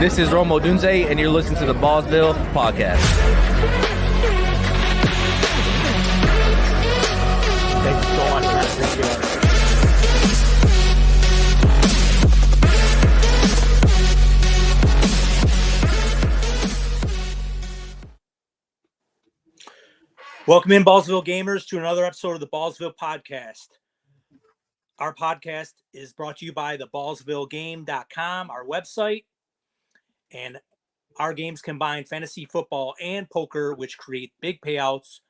This is Romo Dunze, and you're listening to the Ballsville podcast. Thank you so much, man. Appreciate it. Welcome in, Ballsville gamers, to another episode of the Ballsville podcast. Our podcast is brought to you by the ballsvillegame.com, our website, and our games combine fantasy football and poker, which create big payouts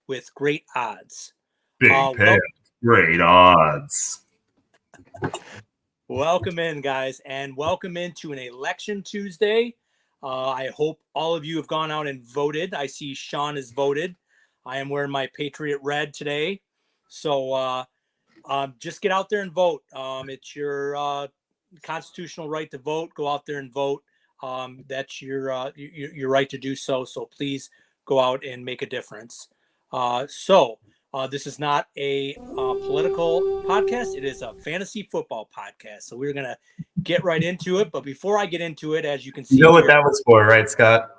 with great odds. Big payouts, great odds. Welcome in, guys, and welcome into an election Tuesday. I hope all of you have gone out and voted. I see Sean has voted. I am wearing my Patriot red today. So just get out there and vote. It's your constitutional right to vote. Go out there and vote. That's your right to do so. So please go out and make a difference. This is not a political podcast. It is a fantasy football podcast. So we're going to get right into it. But before I get into it, as you can see, you know what that was for, right, Scott?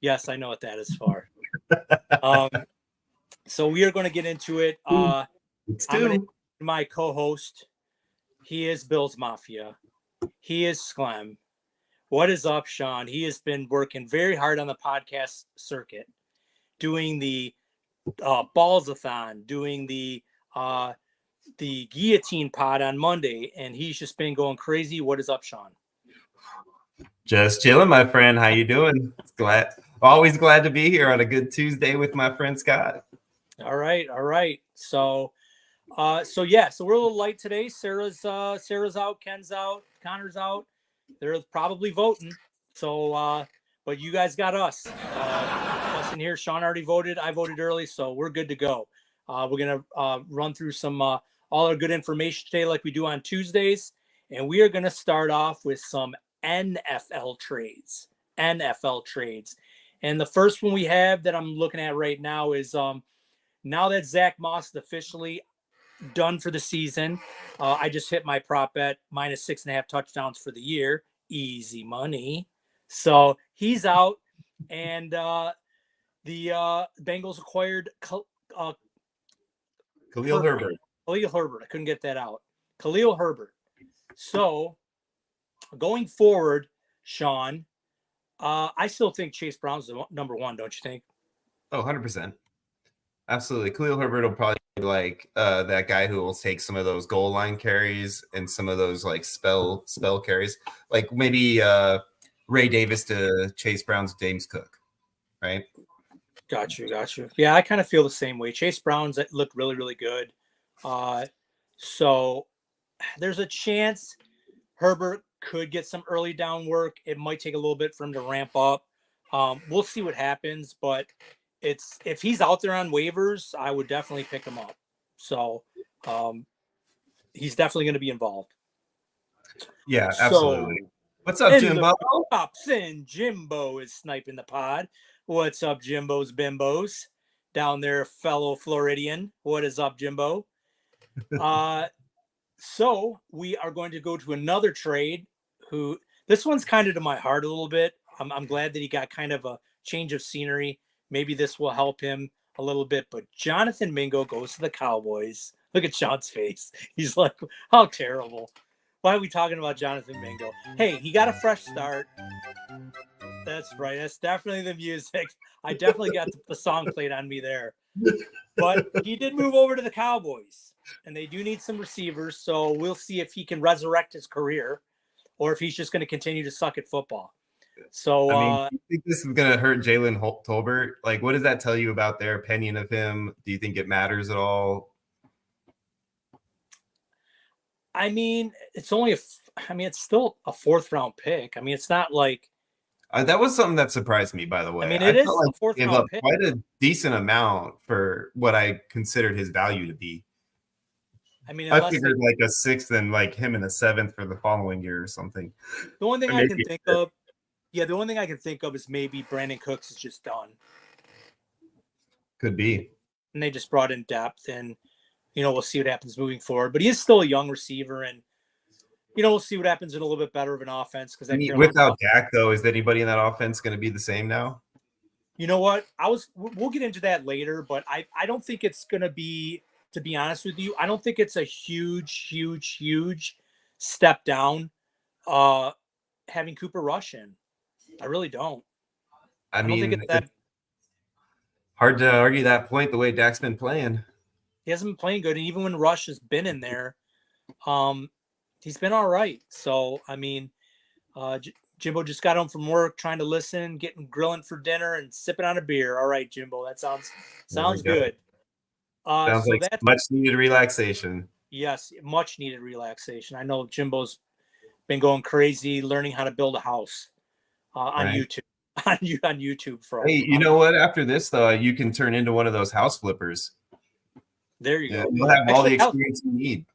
Yes, I know what that is for. So we are going to get into it. My co-host, he is Bill's Mafia. He is Sklem. What is up, Sean? He has been working very hard on the podcast circuit, doing the Ballsathon, doing the guillotine pod on Monday, and he's just been going crazy. What is up, Sean? Just chilling, my friend. How you doing? Always glad to be here on a good Tuesday with my friend Scott. All right. So we're a little light today. Sarah's out, Ken's out, Connor's out. They're probably voting. So, but you guys got us. Us in here. Sean already voted. I voted early, so we're good to go. We're gonna run through some all our good information today, like we do on Tuesdays, and we are gonna start off with some NFL trades. And the first one we have that I'm looking at right now is now that Zach Moss is officially done for the season, I just hit my prop bet minus 6.5 touchdowns for the year. Easy money. So he's out, and the Bengals acquired Khalil Herbert. Khalil Herbert. I couldn't get that out. Khalil Herbert. So going forward, Sean, I still think Chase Brown's the number one, don't you think? Oh, 100%. Absolutely. Khalil Herbert will probably be like that guy who will take some of those goal line carries and some of those like spell carries, like maybe Ray Davis to Chase Brown's James Cook, right? Got you. Yeah, I kind of feel the same way. Chase Brown's looked really, really good. So there's a chance Herbert could get some early down work. It might take a little bit for him to ramp up. We'll see what happens, but if he's out there on waivers, I would definitely pick him up. So he's definitely going to be involved. Yeah, absolutely. What's up, Jimbo? Jimbo is sniping the pod. What's up, Jimbo's Bimbos? Down there, fellow Floridian. What is up, Jimbo? So we are going to go to another trade. This one's kind of to my heart a little bit. I'm glad that he got kind of a change of scenery. Maybe this will help him a little bit. But Jonathan Mingo goes to the Cowboys. Look at Sean's face. He's like, how terrible. Why are we talking about Jonathan Mingo? Hey, he got a fresh start. That's right. That's definitely the music. I definitely got the song played on me there. But he did move over to the Cowboys, and they do need some receivers. So we'll see if he can resurrect his career or if he's just going to continue to suck at football. So, do you think this is going to hurt Jalen Tolbert? Like, what does that tell you about their opinion of him? Do you think it matters at all? It's only it's still a 4th round pick. It's not like that was something that surprised me, by the way. It is a 4th round pick. Quite a decent amount for what I considered his value to be. I figured like a 6th and like him in a 7th for the following year or something. The only thing I can think of. Yeah, the only thing I can think of is maybe Brandon Cooks is just done. Could be. And they just brought in depth, and we'll see what happens moving forward. But he is still a young receiver, and we'll see what happens in a little bit better of an offense because that Carolina Without Dak, though, is anybody in that offense going to be the same now? You know what? We'll get into that later, but I don't think it's going to be, to be honest with you, I don't think it's a huge step down having Cooper Rush in. I really don't. I don't think mean, it's that hard to argue that point the way Dak's been playing. He hasn't been playing good, and even when Rush has been in there, he's been all right. So, I mean, Jimbo just got home from work, trying to listen, getting grilling for dinner, and sipping on a beer. All right, Jimbo, that sounds good. Sounds so like that's much needed relaxation. Yes, much needed relaxation. I know Jimbo's been going crazy learning how to build a house on Right. YouTube. On YouTube, Hey, you know what? After this, though, you can turn into one of those house flippers. There you go. You'll have all the experience you need.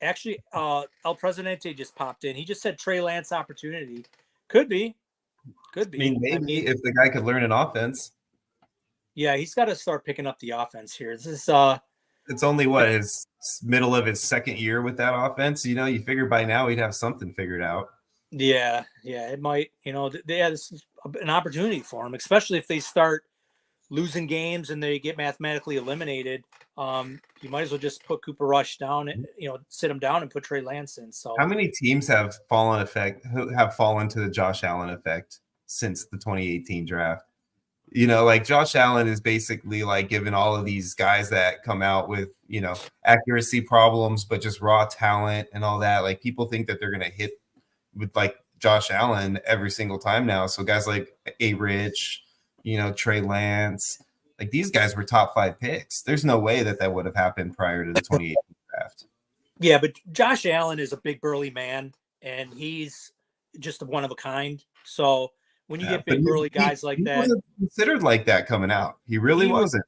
Actually, El Presidente just popped in. He just said Trey Lance opportunity. Could be. I mean, maybe if the guy could learn an offense. Yeah, he's got to start picking up the offense here. This is it's only his middle of his second year with that offense. You figure by now he'd have something figured out. Yeah, it might. This is an opportunity for him, especially if they start losing games and they get mathematically eliminated. You might as well just put Cooper Rush down and sit him down and put Trey Lance in. So how many teams have fallen to the Josh Allen effect since the 2018 draft? Like Josh Allen is basically like giving all of these guys that come out with, accuracy problems, but just raw talent and all that. Like people think that they're going to hit with like Josh Allen every single time now. So guys like A. Rich, Trey Lance, like these guys were top 5 picks. There's no way that would have happened prior to the 2018 draft. Yeah, but Josh Allen is a big burly man and he's just one of a kind. So when you get big burly guys like that, wasn't considered like that coming out. He really wasn't.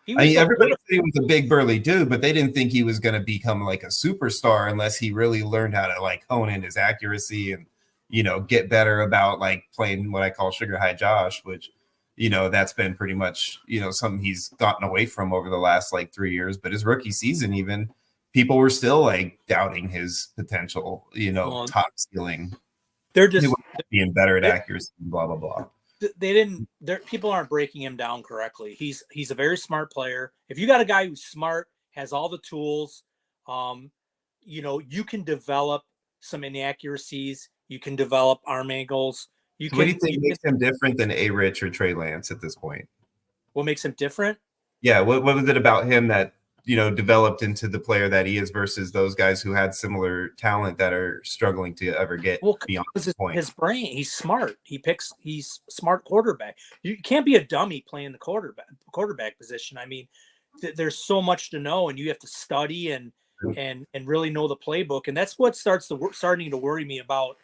Everybody said he was a big burly dude, but they didn't think he was going to become like a superstar unless he really learned how to like hone in his accuracy and get better about like playing what I call sugar high Josh, which that's been pretty much something he's gotten away from over the last like 3 years. But his rookie season, even people were still like doubting his potential, top ceiling. They're just being better at accuracy, blah blah blah. People aren't breaking him down correctly. He's a very smart player. If you got a guy who's smart, has all the tools, you can develop some inaccuracies. You can develop arm angles. What do you think makes him different than A. Rich or Trey Lance at this point? What makes him different? Yeah, what was it about him that developed into the player that he is versus those guys who had similar talent that are struggling to ever get beyond this point? His brain, he's smart. He's smart quarterback. You can't be a dummy playing the quarterback position. I mean, there's so much to know, and you have to study and really know the playbook. And that's what starting to worry me about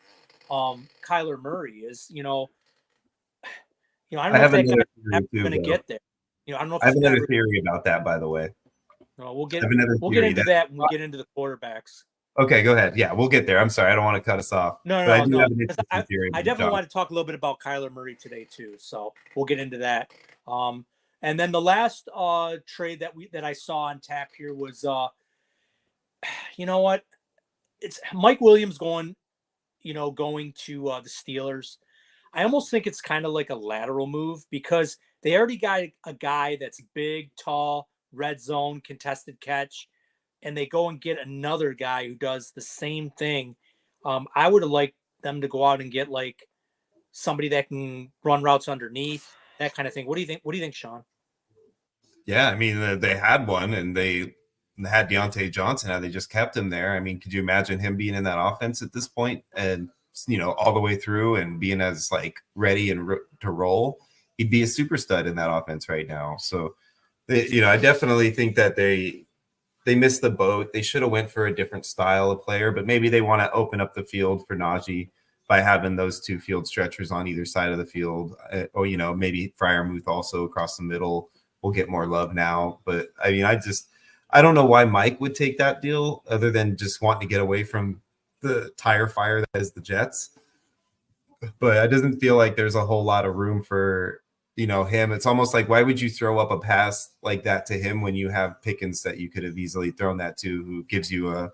Kyler Murray is, I don't know if that guy's going to get there. I don't know if I have another theory about that, by the way. No, we'll get into that when we get into the quarterbacks. Okay, go ahead. Yeah, we'll get there. I'm sorry, I don't want to cut us off. No. I definitely want to talk a little bit about Kyler Murray today too. So we'll get into that. And then the last trade that I saw on tap here was, it's Mike Williams going to the Steelers. I almost think it's kind of like a lateral move because they already got a guy that's big, tall, red zone, contested catch, and they go and get another guy who does the same thing. I would have liked them to go out and get like somebody that can run routes underneath, that kind of thing. What do you think? What do you think, Sean? Yeah, I mean, they had one and they had Deontay Johnson. How they just kept him there. I mean, could you imagine him being in that offense at this point and, all the way through and being as like ready and to roll? He'd be a super stud in that offense right now. So, I definitely think that they missed the boat. They should have went for a different style of player, but maybe they want to open up the field for Najee by having those 2 field stretchers on either side of the field. Or, maybe Freiermuth also across the middle will get more love now. But I mean, I don't know why Mike would take that deal other than just wanting to get away from the tire fire that is the Jets. But it doesn't feel like there's a whole lot of room for him. It's almost like, why would you throw up a pass like that to him when you have Pickens that you could have easily thrown that to, who gives you a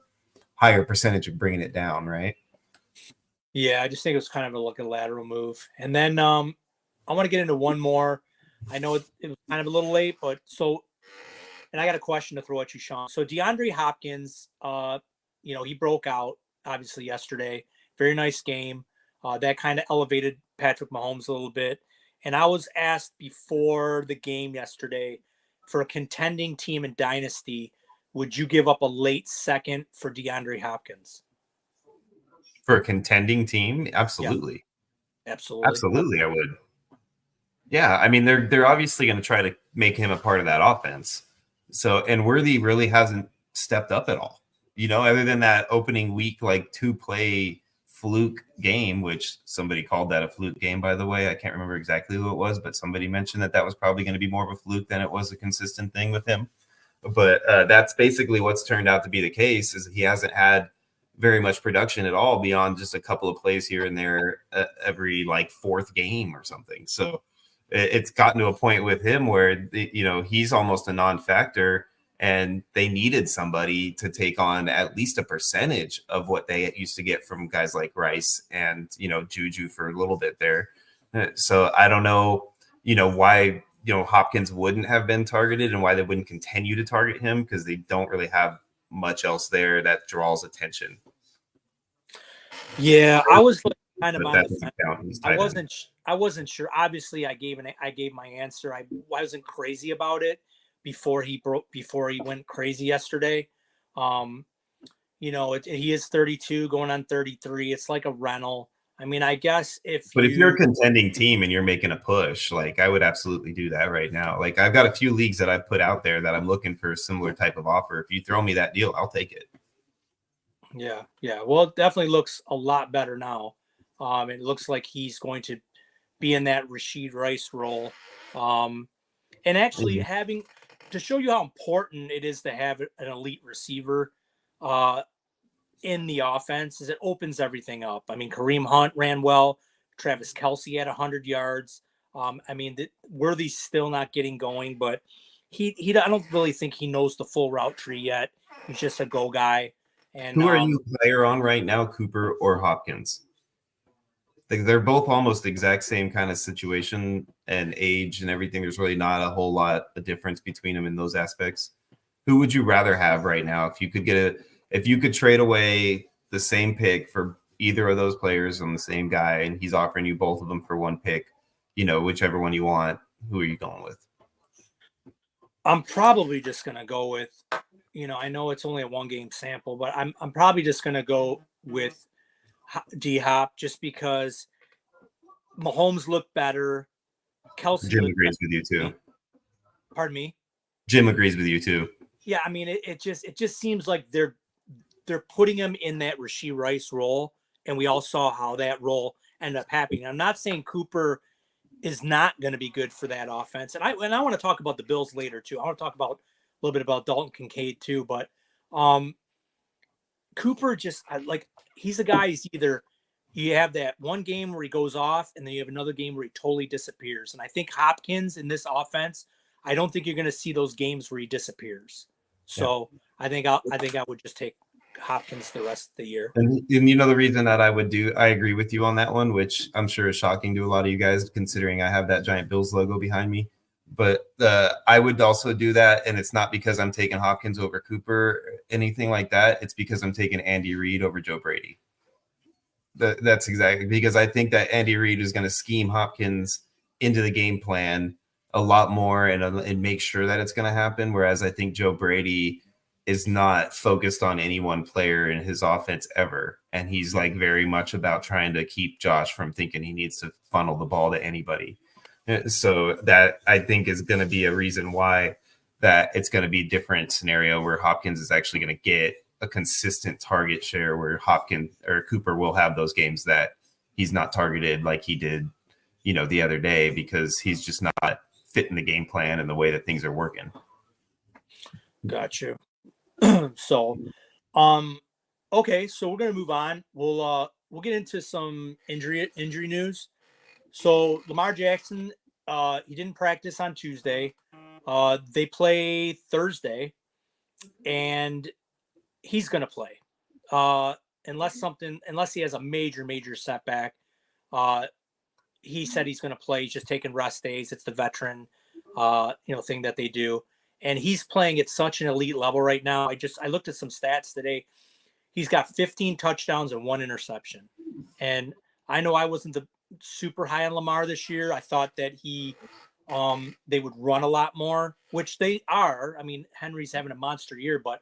higher percentage of bringing it down, right? Yeah, I just think it was kind of a lateral move. And then I want to get into one more. I know it was kind of a little late, but and I got a question to throw at you, Sean. So DeAndre Hopkins, he broke out obviously yesterday. Very nice game. That kind of elevated Patrick Mahomes a little bit. And I was asked before the game yesterday, for a contending team in Dynasty, would you give up a late second for DeAndre Hopkins? For a contending team, absolutely. Yeah, absolutely. Absolutely, I would. Yeah, I mean they're obviously going to try to make him a part of that offense. So, and Worthy really hasn't stepped up at all. Other than that opening week like 2-play fluke game, which somebody called that a fluke game, by the way. I can't remember exactly who it was, but somebody mentioned that was probably going to be more of a fluke than it was a consistent thing with him. But that's basically what's turned out to be the case, is he hasn't had very much production at all beyond just a couple of plays here and there every like fourth game or something. So it's gotten to a point with him where, he's almost a non-factor, and they needed somebody to take on at least a percentage of what they used to get from guys like Rice and, Juju for a little bit there. So I don't know, why, Hopkins wouldn't have been targeted and why they wouldn't continue to target him, because they don't really have much else there that draws attention. Yeah, I was kind of on the fence. I wasn't sure. Obviously, I gave my answer. I wasn't crazy about it before he went crazy yesterday. He is 32 going on 33. It's like a rental. I mean, I guess if you're a contending team and you're making a push, like I would absolutely do that right now. Like I've got a few leagues that I've put out there that I'm looking for a similar type of offer. If you throw me that deal, I'll take it. Yeah. Well, it definitely looks a lot better now. It looks like he's going to be in that Rashid Rice role. And actually having to show you how important it is to have an elite receiver in the offense, is it opens everything up. I mean, Kareem Hunt ran well. Travis Kelce had 100 yards. Worthy's still not getting going, but I don't really think he knows the full route tree yet. He's just a go guy. And who are you higher on right now, Cooper or Hopkins? They're both almost the exact same kind of situation and age and everything. There's really not a whole lot of difference between them in those aspects. Who would you rather have right now if you could trade away the same pick for either of those players on the same guy, and he's offering you both of them for one pick, whichever one you want? Who are you going with? I'm probably just going to go with, I know it's only a 1-game sample, but I'm probably just going to go with D-Hop, just because Mahomes looked better. Kelce. Jim agrees with you too. Pardon me? Jim agrees with you too. Yeah, I mean, it just seems like they're putting him in that Rashid Rice role, and we all saw how that role ended up happening. I'm not saying Cooper is not going to be good for that offense, and I want to talk about the Bills later too. I want to talk about a little bit about Dalton Kincaid too, but Cooper he's a guy. He's either you have that one game where he goes off, and then you have another game where he totally disappears. And I think Hopkins in this offense, I don't think you're going to see those games where he disappears. So yeah. I think I would just take Hopkins the rest of the year. And the reason that I agree with you on that one, which I'm sure is shocking to a lot of you guys, considering I have that giant Bills logo behind me. But I would also do that, and it's not because I'm taking Hopkins over Cooper, anything like that. It's because I'm taking Andy Reid over Joe Brady. That's exactly because I think that Andy Reid is going to scheme Hopkins into the game plan a lot more and make sure that it's going to happen. Whereas I think Joe Brady is not focused on any one player in his offense ever. And he's like very much about trying to keep Josh from thinking he needs to funnel the ball to anybody. So that I think is going to be a reason why that it's going to be a different scenario where Hopkins is actually going to get a consistent target share, where Hopkins or Cooper will have those games that he's not targeted like he did, the other day, because he's just not fitting the game plan and the way that things are working. Got you. So, okay, so we're gonna move on. We'll get into some injury news. So Lamar Jackson, he didn't practice on Tuesday. They play Thursday, and he's gonna play. unless he has a major setback. He said he's going to play. He's just taking rest days. It's the veteran, thing that they do. And he's playing at such an elite level right now. I looked at some stats today. He's got 15 touchdowns and 1 interception. And I know I wasn't the super high on Lamar this year. I thought that they would run a lot more, which they are. I mean, Henry's having a monster year, but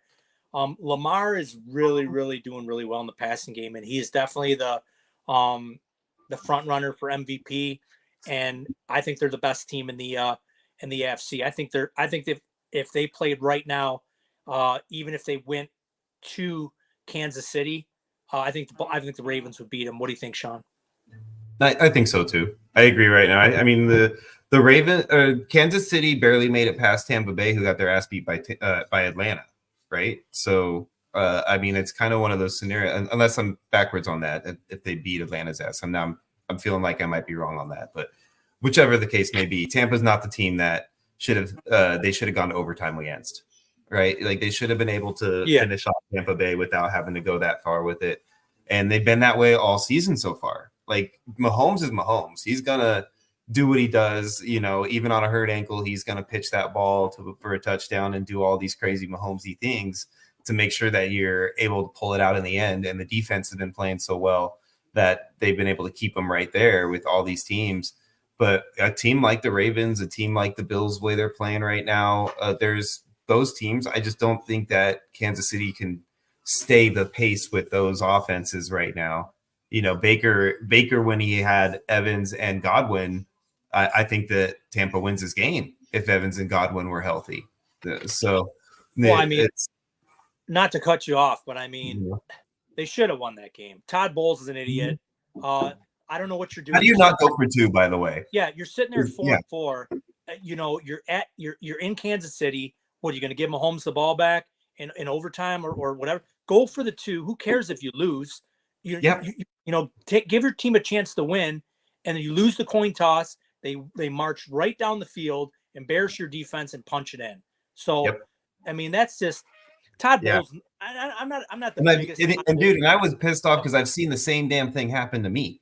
Lamar is really, really doing really well in the passing game. And he is definitely the front runner for MVP. And I think they're the best team in the AFC. I think if they played right now, even if they went to Kansas City, I think the Ravens would beat them. What do you think, Sean? I think so too. I agree right now. I mean the Kansas City barely made it past Tampa Bay, who got their ass beat by Atlanta, right? So I mean it's kind of one of those scenarios. Unless I'm backwards on that, if they beat Atlanta's ass, I'm feeling like I might be wrong on that. But whichever the case may be, Tampa's not the team that should have gone to overtime against, right? Like they should have been able to finish off Tampa Bay without having to go that far with it, and they've been that way all season so far. Like Mahomes is Mahomes. He's gonna do what he does, even on a hurt ankle, he's gonna pitch that ball for a touchdown and do all these crazy Mahomesy things to make sure that you're able to pull it out in the end. And the defense has been playing so well that they've been able to keep them right there with all these teams. But a team like the Ravens, a team like the Bills, the way they're playing right now, there's those teams. I just don't think that Kansas City can stay the pace with those offenses right now. Baker, when he had Evans and Godwin, I think that Tampa wins this game if Evans and Godwin were healthy. So, well, I mean, not to cut you off, but I mean, they should have won that game. Todd Bowles is an idiot. I don't know what you're doing. How do you not go for 2, by the way? Yeah, you're sitting there 4-4. You're in Kansas City. What are you going to give Mahomes the ball back in overtime or whatever? Go for the 2. Who cares if you lose? Give your team a chance to win, and then you lose the coin toss. They march right down the field, embarrass your defense, and punch it in. So, I mean, that's just Todd Bowles. I'm not the biggest. And I was pissed off because I've seen the same damn thing happen to me.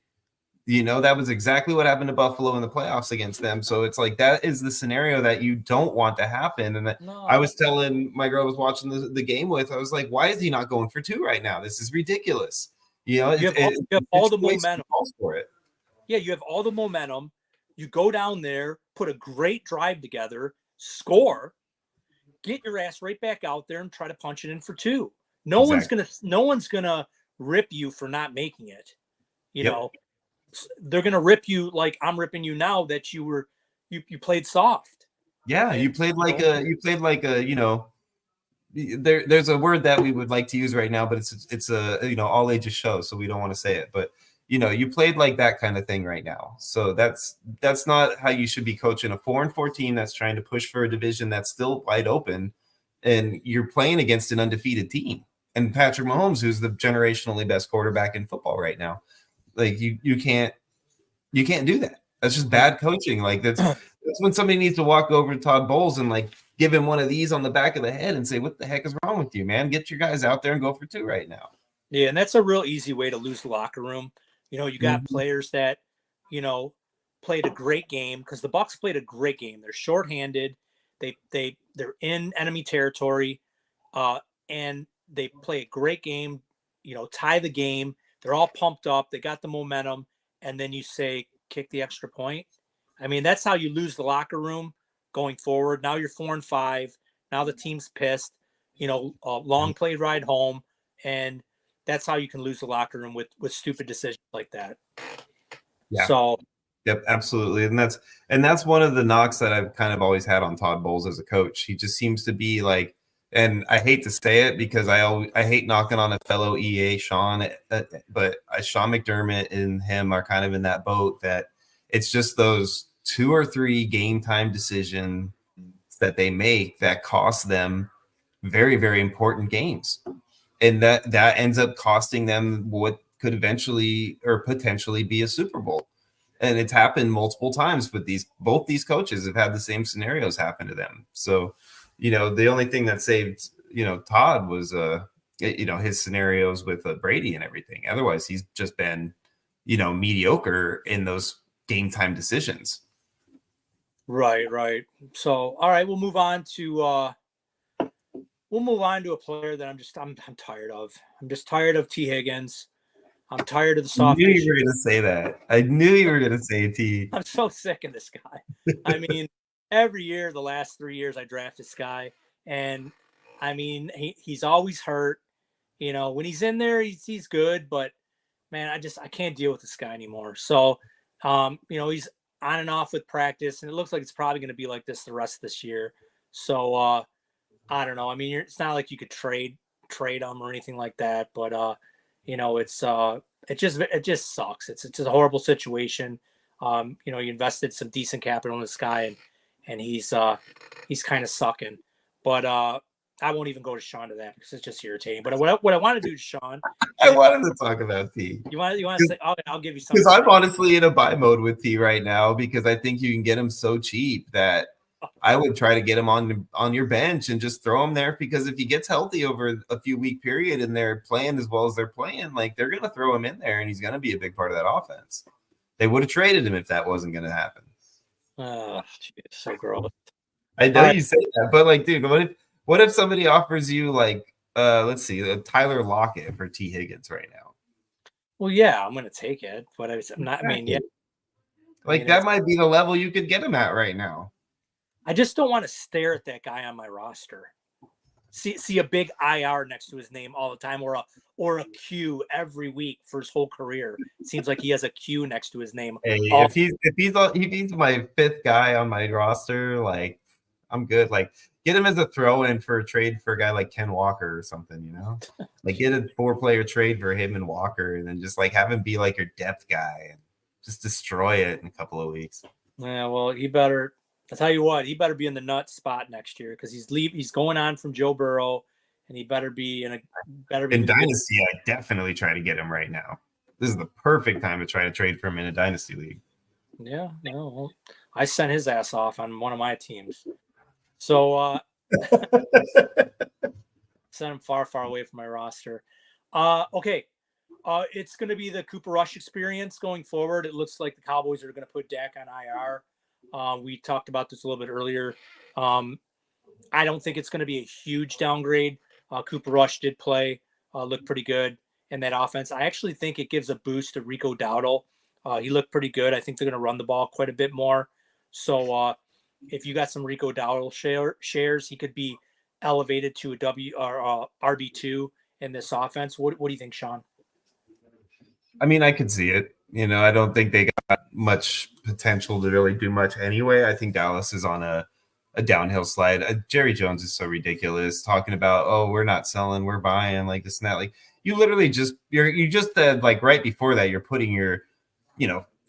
That was exactly what happened to Buffalo in the playoffs against them. So it's like that is the scenario that you don't want to happen. And I was telling my girl I was watching the game with, I was like, why is he not going for 2 right now? This is ridiculous. You have all the momentum for it. Yeah, you have all the momentum. You go down there, put a great drive together, score, get your ass right back out there and try to punch it in for 2. No one's gonna rip you for not making it. They're gonna rip you like I'm ripping you now that you played soft. Yeah, you played like there's a word that we would like to use right now, but it's a all ages show, so we don't want to say it. But you played like that kind of thing right now. So that's not how you should be coaching a 4-4 team that's trying to push for a division that's still wide open, and you're playing against an undefeated team. And Patrick Mahomes, who's the generationally best quarterback in football right now, like you can't do that. That's just bad coaching. Like that's when somebody needs to walk over to Todd Bowles and like give him one of these on the back of the head and say, "What the heck is wrong with you, man? Get your guys out there and go for 2 right now." Yeah, and that's a real easy way to lose the locker room. You got players that, played a great game because the Bucs played a great game. They're shorthanded. They're in enemy territory, and they play a great game. Tie the game. They're all pumped up. They got the momentum, and then you say, kick the extra point. I mean, that's how you lose the locker room going forward. Now you're 4-5. Now the team's pissed. A long play ride home, and that's how you can lose the locker room with stupid decisions like that. Yeah. So, yep, absolutely, and that's one of the knocks that I've kind of always had on Todd Bowles as a coach. He just seems to be like, and I hate to say it because I hate knocking on a fellow EA, Sean, but Sean McDermott and him are kind of in that boat that it's just those 2 or 3 game time decisions that they make that cost them very, very important games. And that ends up costing them what could eventually or potentially be a Super Bowl. And it's happened multiple times with both these coaches have had the same scenarios happen to them. So, the only thing that saved, Todd was, his scenarios with Brady and everything. Otherwise, he's just been, mediocre in those game time decisions. Right. So, all right, we'll move on to a player that I'm tired of. I'm just tired of T. Higgins. I'm tired of the I soft knew you tissue. were going to say that. I knew you were going to say T. I'm so sick of this guy. I mean, every year, the last 3 years, I draft this guy, and I mean, he's always hurt. When he's in there, he's good, but man, I can't deal with this guy anymore. So, he's on and off with practice, and it looks like it's probably going to be like this the rest of this year. So, I don't know. I mean, it's not like you could trade him or anything like that, but it just sucks. It's just a horrible situation. You invested some decent capital in this guy, and he's kind of sucking. But I won't even go to Sean to that because it's just irritating. But what I want to do, Sean, I wanted to talk about T. You want to say? Okay, I'll give you something. Because I'm honestly in a buy mode with T right now because I think you can get him so cheap that I would try to get him on your bench and just throw him there, because if he gets healthy over a few week period and they're playing as well as they're playing, like, they're going to throw him in there and he's going to be a big part of that offense. They would have traded him if that wasn't going to happen. Oh, geez, so gross. I know you say that, but like, dude, what if somebody offers you like, let's see, Tyler Lockett for T. Higgins right now? Well, yeah, I'm going to take it, but I'm not. I mean, yeah, that might be the level you could get him at right now. I just don't want to stare at that guy on my roster. See a big IR next to his name all the time, or a Q every week for his whole career. It seems like he has a Q next to his name. Hey, if he's my fifth guy on my roster, like, I'm good. Like, get him as a throw-in for a trade for a guy like Ken Walker or something, Like, get a 4-player trade for him and Walker, and then just like have him be like your depth guy and just destroy it in a couple of weeks. Yeah, well, he better. I'll tell you what, he better be in the nut spot next year because he's going on from Joe Burrow, and he better be in Dynasty. I definitely try to get him right now. This is the perfect time to try to trade for him in a Dynasty league. Yeah, no, well, I sent his ass off on one of my teams. So sent him far, far away from my roster. Okay. It's going to be the Cooper Rush experience going forward. It looks like the Cowboys are going to put Dak on IR. We talked about this a little bit earlier. I don't think it's going to be a huge downgrade. Cooper Rush did play, looked pretty good in that offense. I actually think it gives a boost to Rico Dowdle. He looked pretty good. I think they're going to run the ball quite a bit more. So if you got some Rico Dowdle shares, he could be elevated to a RB2 in this offense. What do you think, Sean? I mean, I could see it. I don't think they got much potential to really do much anyway. I think Dallas is on a downhill slide. Jerry Jones is so ridiculous, talking about, oh, we're not selling, we're buying, like this and that. Like, you literally just like right before that, you're putting your,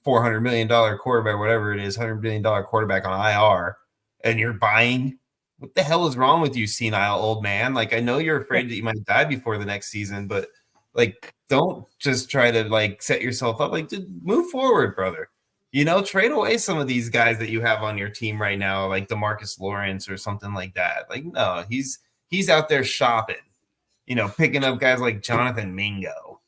$400 million quarterback, whatever it is, $100 million quarterback on IR, and you're buying. What the hell is wrong with you, senile old man? Like, I know you're afraid that you might die before the next season, but like, don't just try to like set yourself up. Like, dude, move forward, brother. Trade away some of these guys that you have on your team right now, like DeMarcus Lawrence or something like that. Like, no, he's out there shopping, picking up guys like Jonathan Mingo.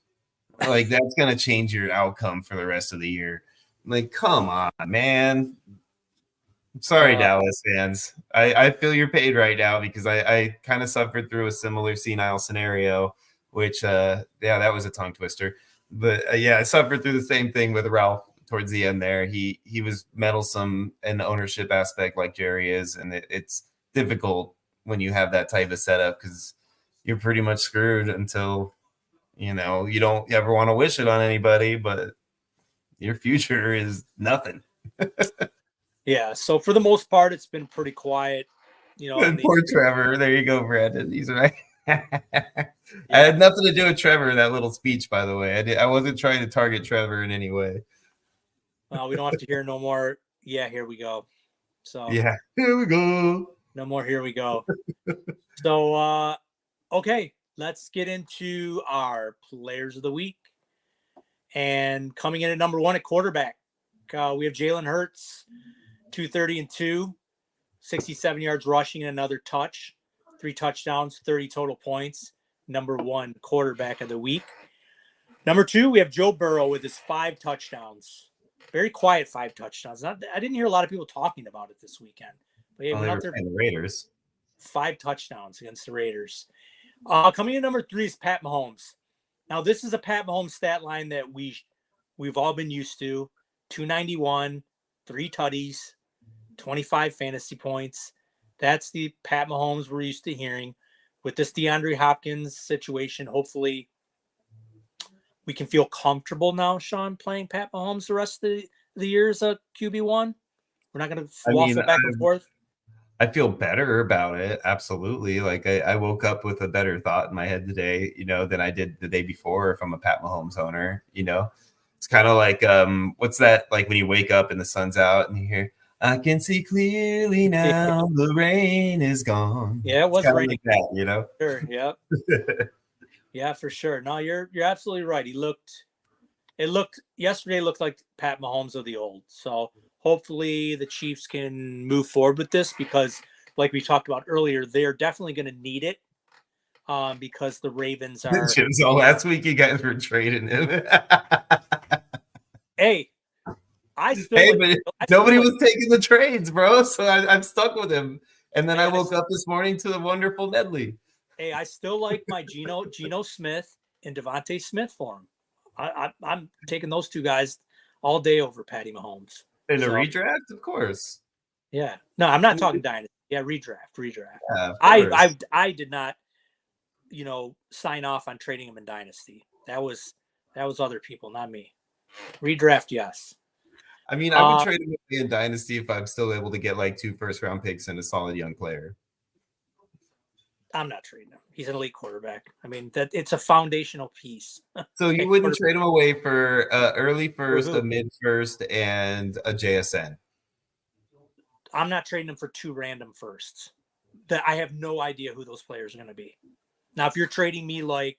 Like, that's going to change your outcome for the rest of the year. Like, come on, man. I'm sorry, Dallas fans. I feel your pain right now because I kind of suffered through a similar senile scenario, which, that was a tongue twister. But, I suffered through the same thing with Ralph towards the end there. He was meddlesome in the ownership aspect like Jerry is, and it's difficult when you have that type of setup because you're pretty much screwed until – you don't ever want to wish it on anybody, but your future is nothing. Yeah. So for the most part, it's been pretty quiet. Poor Trevor. There you go, Brandon. He's right. I had nothing to do with Trevor in that little speech, by the way. I wasn't trying to target Trevor in any way. Well, we don't have to hear no more. Yeah, here we go. So yeah, here we go. No more. Here we go. So, okay. Let's get into our players of the week. And coming in at number 1 at quarterback, we have Jalen Hurts, 230-2, 67 yards rushing and another touch, 3 touchdowns, 30 total points. number 1 quarterback of the week. Number 2, we have Joe Burrow with his 5 touchdowns. Very quiet 5 touchdowns. I didn't hear a lot of people talking about it this weekend. But he went out there the Raiders. 5 touchdowns against the Raiders. Coming in number 3 is Pat Mahomes. Now, this is a Pat Mahomes stat line that we've all been used to. 291, 3 tutties, 25 fantasy points. That's the Pat Mahomes we're used to hearing. With this DeAndre Hopkins situation, hopefully we can feel comfortable now, Sean, playing Pat Mahomes the rest of the year as a QB1. We're not going to waffle back and forth. I feel better about it. Absolutely. Like I woke up with a better thought in my head today, than I did the day before. If I'm a Pat Mahomes owner, it's kind of like, what's that? Like when you wake up and the sun's out and you hear, I can see clearly now, the rain is gone. Yeah, it was raining. Like that, Sure. Yep. Yeah, for sure. No, you're absolutely right. Yesterday looked like Pat Mahomes of the old. So hopefully the Chiefs can move forward with this because, like we talked about earlier, they're definitely going to need it because the Ravens are. So last week you guys were trading him. Hey, nobody was taking the trades, bro. So I'm stuck with him. And then I woke up this morning to the wonderful Nedley. Hey, I still like my Geno Smith and Devontae Smith for him. I'm taking those 2 guys all day over Patty Mahomes. In a redraft, of course. Yeah. No, I'm not talking dynasty. Yeah, redraft. Yeah, I did not, sign off on trading him in dynasty. That was other people, not me. Redraft, yes. I mean, I would trade him in dynasty if I'm still able to get like 2 first-round picks and a solid young player. I'm not trading him. He's an elite quarterback. I mean, that it's a foundational piece. So you wouldn't trade him away for early first, a mid first, and a JSN? I'm not trading him for 2 random firsts. That I have no idea who those players are going to be. Now, if you're trading me like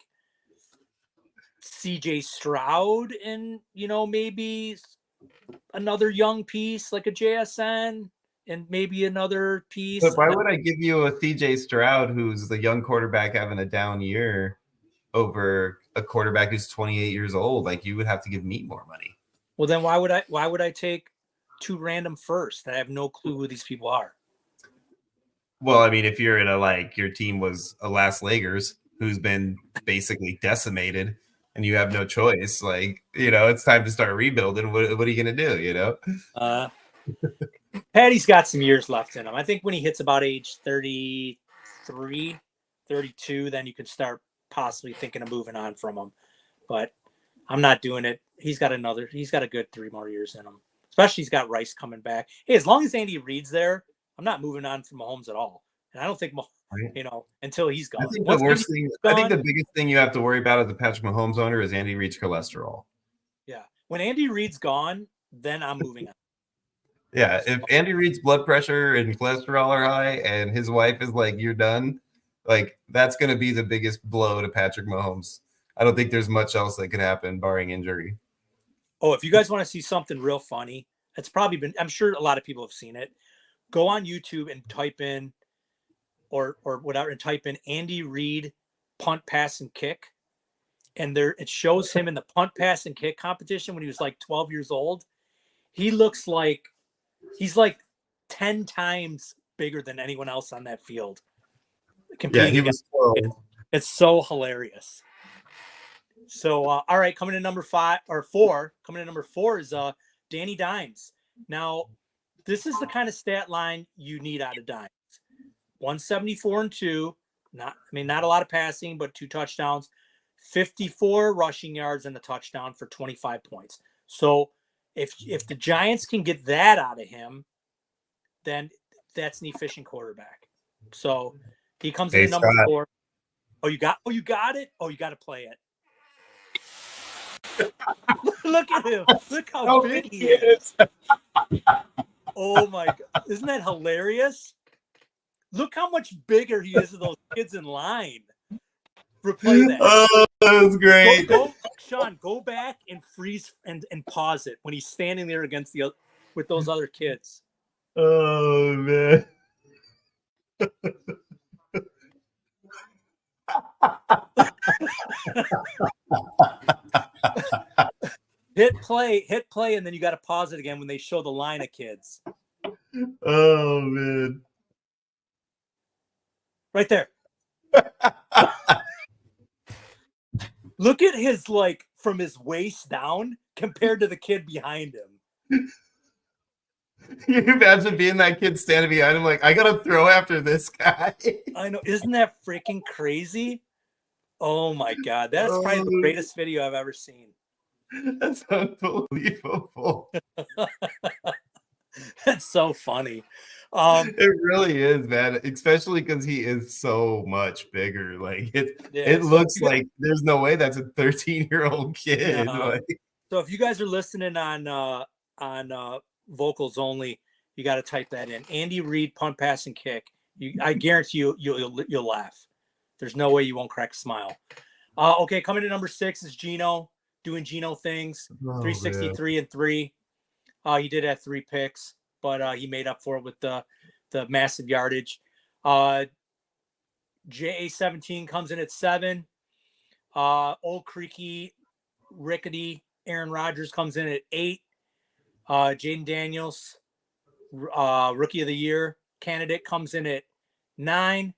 CJ Stroud and, maybe another young piece like a JSN, and maybe another piece. But why would I give you a CJ Stroud, who's the young quarterback having a down year, over a quarterback who's 28 years old? Like, you would have to give me more money. Well, then why would I take 2 random firsts? I have no clue who these people are. Well, I mean, if you're in your team was a Las Lakers who's been basically decimated and you have no choice, it's time to start rebuilding. What are you going to do, Patty's got some years left in him. I think when he hits about age 33, 32, then you could start possibly thinking of moving on from him. But I'm not doing it. He's got a good 3 more years in him. Especially he's got Rice coming back. Hey, as long as Andy Reid's there, I'm not moving on from Mahomes at all. And I don't think, until he's gone. I think the biggest thing you have to worry about as a Patrick Mahomes owner is Andy Reid's cholesterol. Yeah. When Andy Reid's gone, then I'm moving on. Yeah, if Andy Reid's blood pressure and cholesterol are high and his wife is like, you're done, that's going to be the biggest blow to Patrick Mahomes. I don't think there's much else that could happen barring injury. Oh, if you guys want to see something real funny, it's probably been, I'm sure a lot of people have seen it. Go on YouTube and type in or whatever and type in Andy Reid punt, pass, and kick. And it shows him in the punt, pass, and kick competition when he was 12 years old. He looks like he's 10 times bigger than anyone else on that field. Yeah, he was 12. It's so hilarious. So, all right, coming to number 4. Coming to number 4 is Danny Dimes. Now, this is the kind of stat line you need out of Dimes. 174 and 2. Not a lot of passing, but 2 touchdowns. 54 rushing yards and a touchdown for 25 points. So, if the Giants can get that out of him, then that's an efficient quarterback. So he comes in number 4. Oh, you got it? Oh, you got to play it. Look at him. Look how big he is. Oh my God. Isn't that hilarious? Look how much bigger he is than those kids in line. Replay that. Oh, that was great. Sean, go back and freeze and pause it when he's standing there with those other kids. Oh man. Hit play, and then you got to pause it again when they show the line of kids. Oh man. Right there. Look at his, like, from his waist down compared to the kid behind him. Can you imagine being that kid standing behind him like, I gotta throw after this guy? I know. Isn't that freaking crazy? Oh my God. That's probably the greatest video I've ever seen. That's unbelievable. That's so funny. It really is, man. Especially because he is so much bigger. Like it looks like there's no way that's a 13-year-old kid. No. Like, so if you guys are listening on vocals only, you got to type that in. Andy Reid punt, pass, and kick. I guarantee you'll laugh. There's no way you won't crack a smile. Okay, coming to number 6 is Gino, doing Gino things. 363 and 3. He did have 3 picks, but he made up for it with the massive yardage. JA17 comes in at 7. Old Creaky, rickety Aaron Rodgers comes in at 8. Jaden Daniels, Rookie of the Year candidate, comes in at 9.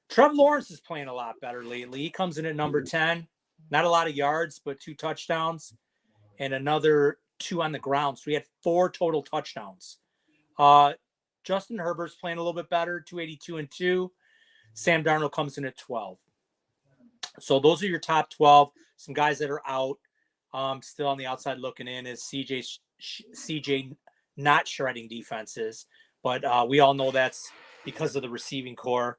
Trevor Lawrence is playing a lot better lately. He comes in at number 10. Not a lot of yards, but 2 touchdowns and another 2 on the ground. So we had 4 total touchdowns. Justin Herbert's playing a little bit better, 282 and 2. Sam Darnold comes in at 12. So those are your top 12. Some guys that are out, still on the outside looking in, is CJ not shredding defenses, but we all know that's because of the receiving core.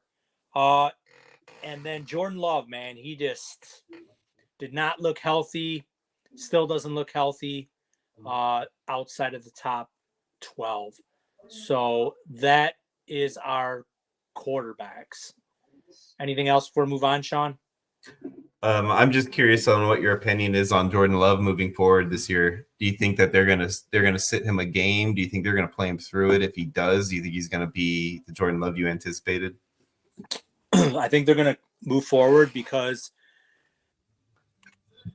And then Jordan Love, man, he just did not look healthy, still doesn't look healthy outside of the top 12. So that is our quarterbacks. Anything else before we move on, Sean? I'm just curious on what your opinion is on Jordan Love moving forward this year. Do you think that they're gonna sit him a game? Do you think they're gonna play him through it? If he does, do you think he's gonna be the Jordan Love you anticipated? I think they're gonna move forward because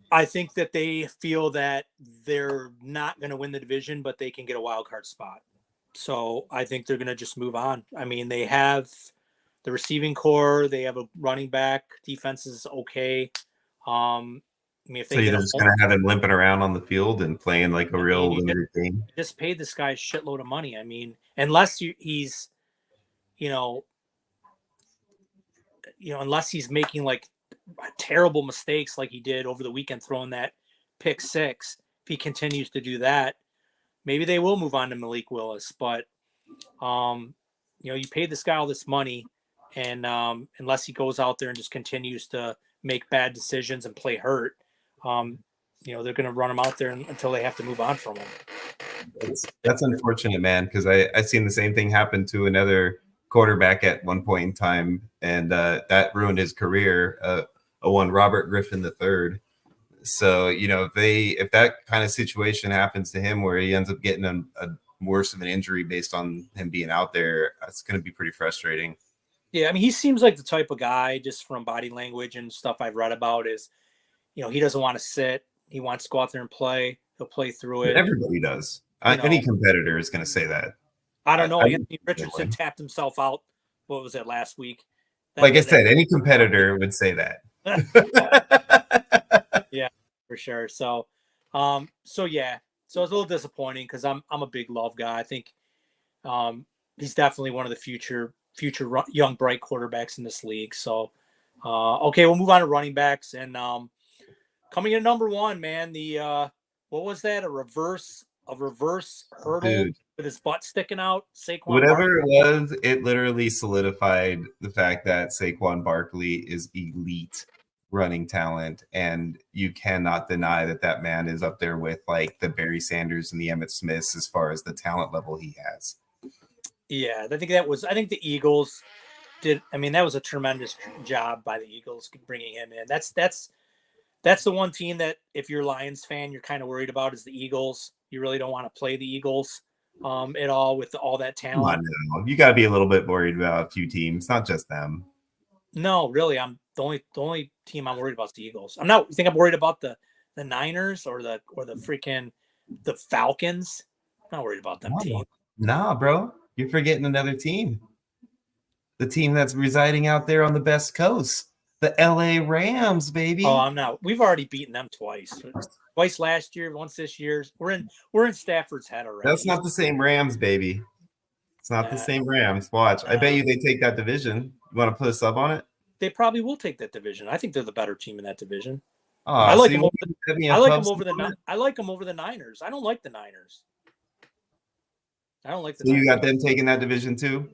I think that they feel that they're not gonna win the division, but they can get a wild card spot. So I think they're gonna just move on. I mean, they have the receiving core, they have a running back, defense is okay. I mean, if they you're just gonna have him limping around on the field and playing like a real limited game. Just paid this guy a shitload of money. I mean, unless he's, unless he's making like terrible mistakes like he did over the weekend, throwing that pick 6. If he continues to do that, maybe they will move on to Malik Willis. But you paid this guy all this money, and unless he goes out there and just continues to make bad decisions and play hurt, they're going to run him out there until they have to move on from him. That's unfortunate, man, because I seen the same thing happen to another quarterback at one point in time, and that ruined his career. One Robert Griffin III. So if that kind of situation happens to him where he ends up getting a worse of an injury based on him being out there, it's going to be pretty frustrating. Yeah, I mean, he seems like the type of guy, just from body language and stuff I've read about, is, he doesn't want to sit. He wants to go out there and play. He'll play through it. Everybody does. Any competitor is going to say that. I don't know. Anthony Richardson tapped himself out. What was it, last week? Like I said, any competitor would say that. Yeah, for sure. So it's a little disappointing because I'm a big Love guy. I think he's definitely one of the future young bright quarterbacks in this league. So okay, we'll move on to running backs, and coming in number 1, man, the what was that? A reverse hurdle. Dude, with his butt sticking out. Saquon whatever Barkley. It was, it literally solidified the fact that Saquon Barkley is elite running talent, and you cannot deny that man is up there with like the Barry Sanders and the Emmitt Smiths as far as the talent level he has. Yeah, I think the Eagles did. I mean, that was a tremendous job by the Eagles bringing him in. That's the one team that, if you're a Lions fan, you're kind of worried about, is the Eagles. You really don't want to play the Eagles at all with all that talent. You got to be a little bit worried about a few teams, not just them. No, really, I'm The only team I'm worried about is the Eagles. I'm not. You think I'm worried about the Niners or the freaking the Falcons? I'm not worried about them teams. Nah, bro, you're forgetting another team. The team that's residing out there on the best coast, the LA Rams, baby. Oh, I'm not. We've already beaten them twice. Twice last year, once this year. We're in Stafford's head already. That's not the same Rams, baby. It's not the same Rams. Watch. I bet you they take that division. You want to put a sub on it? They probably will take that division. I think they're the better team in that division. Oh, I like them over I like them over the Niners. I don't like the Niners. I don't like the So Niners. you got them taking that division too?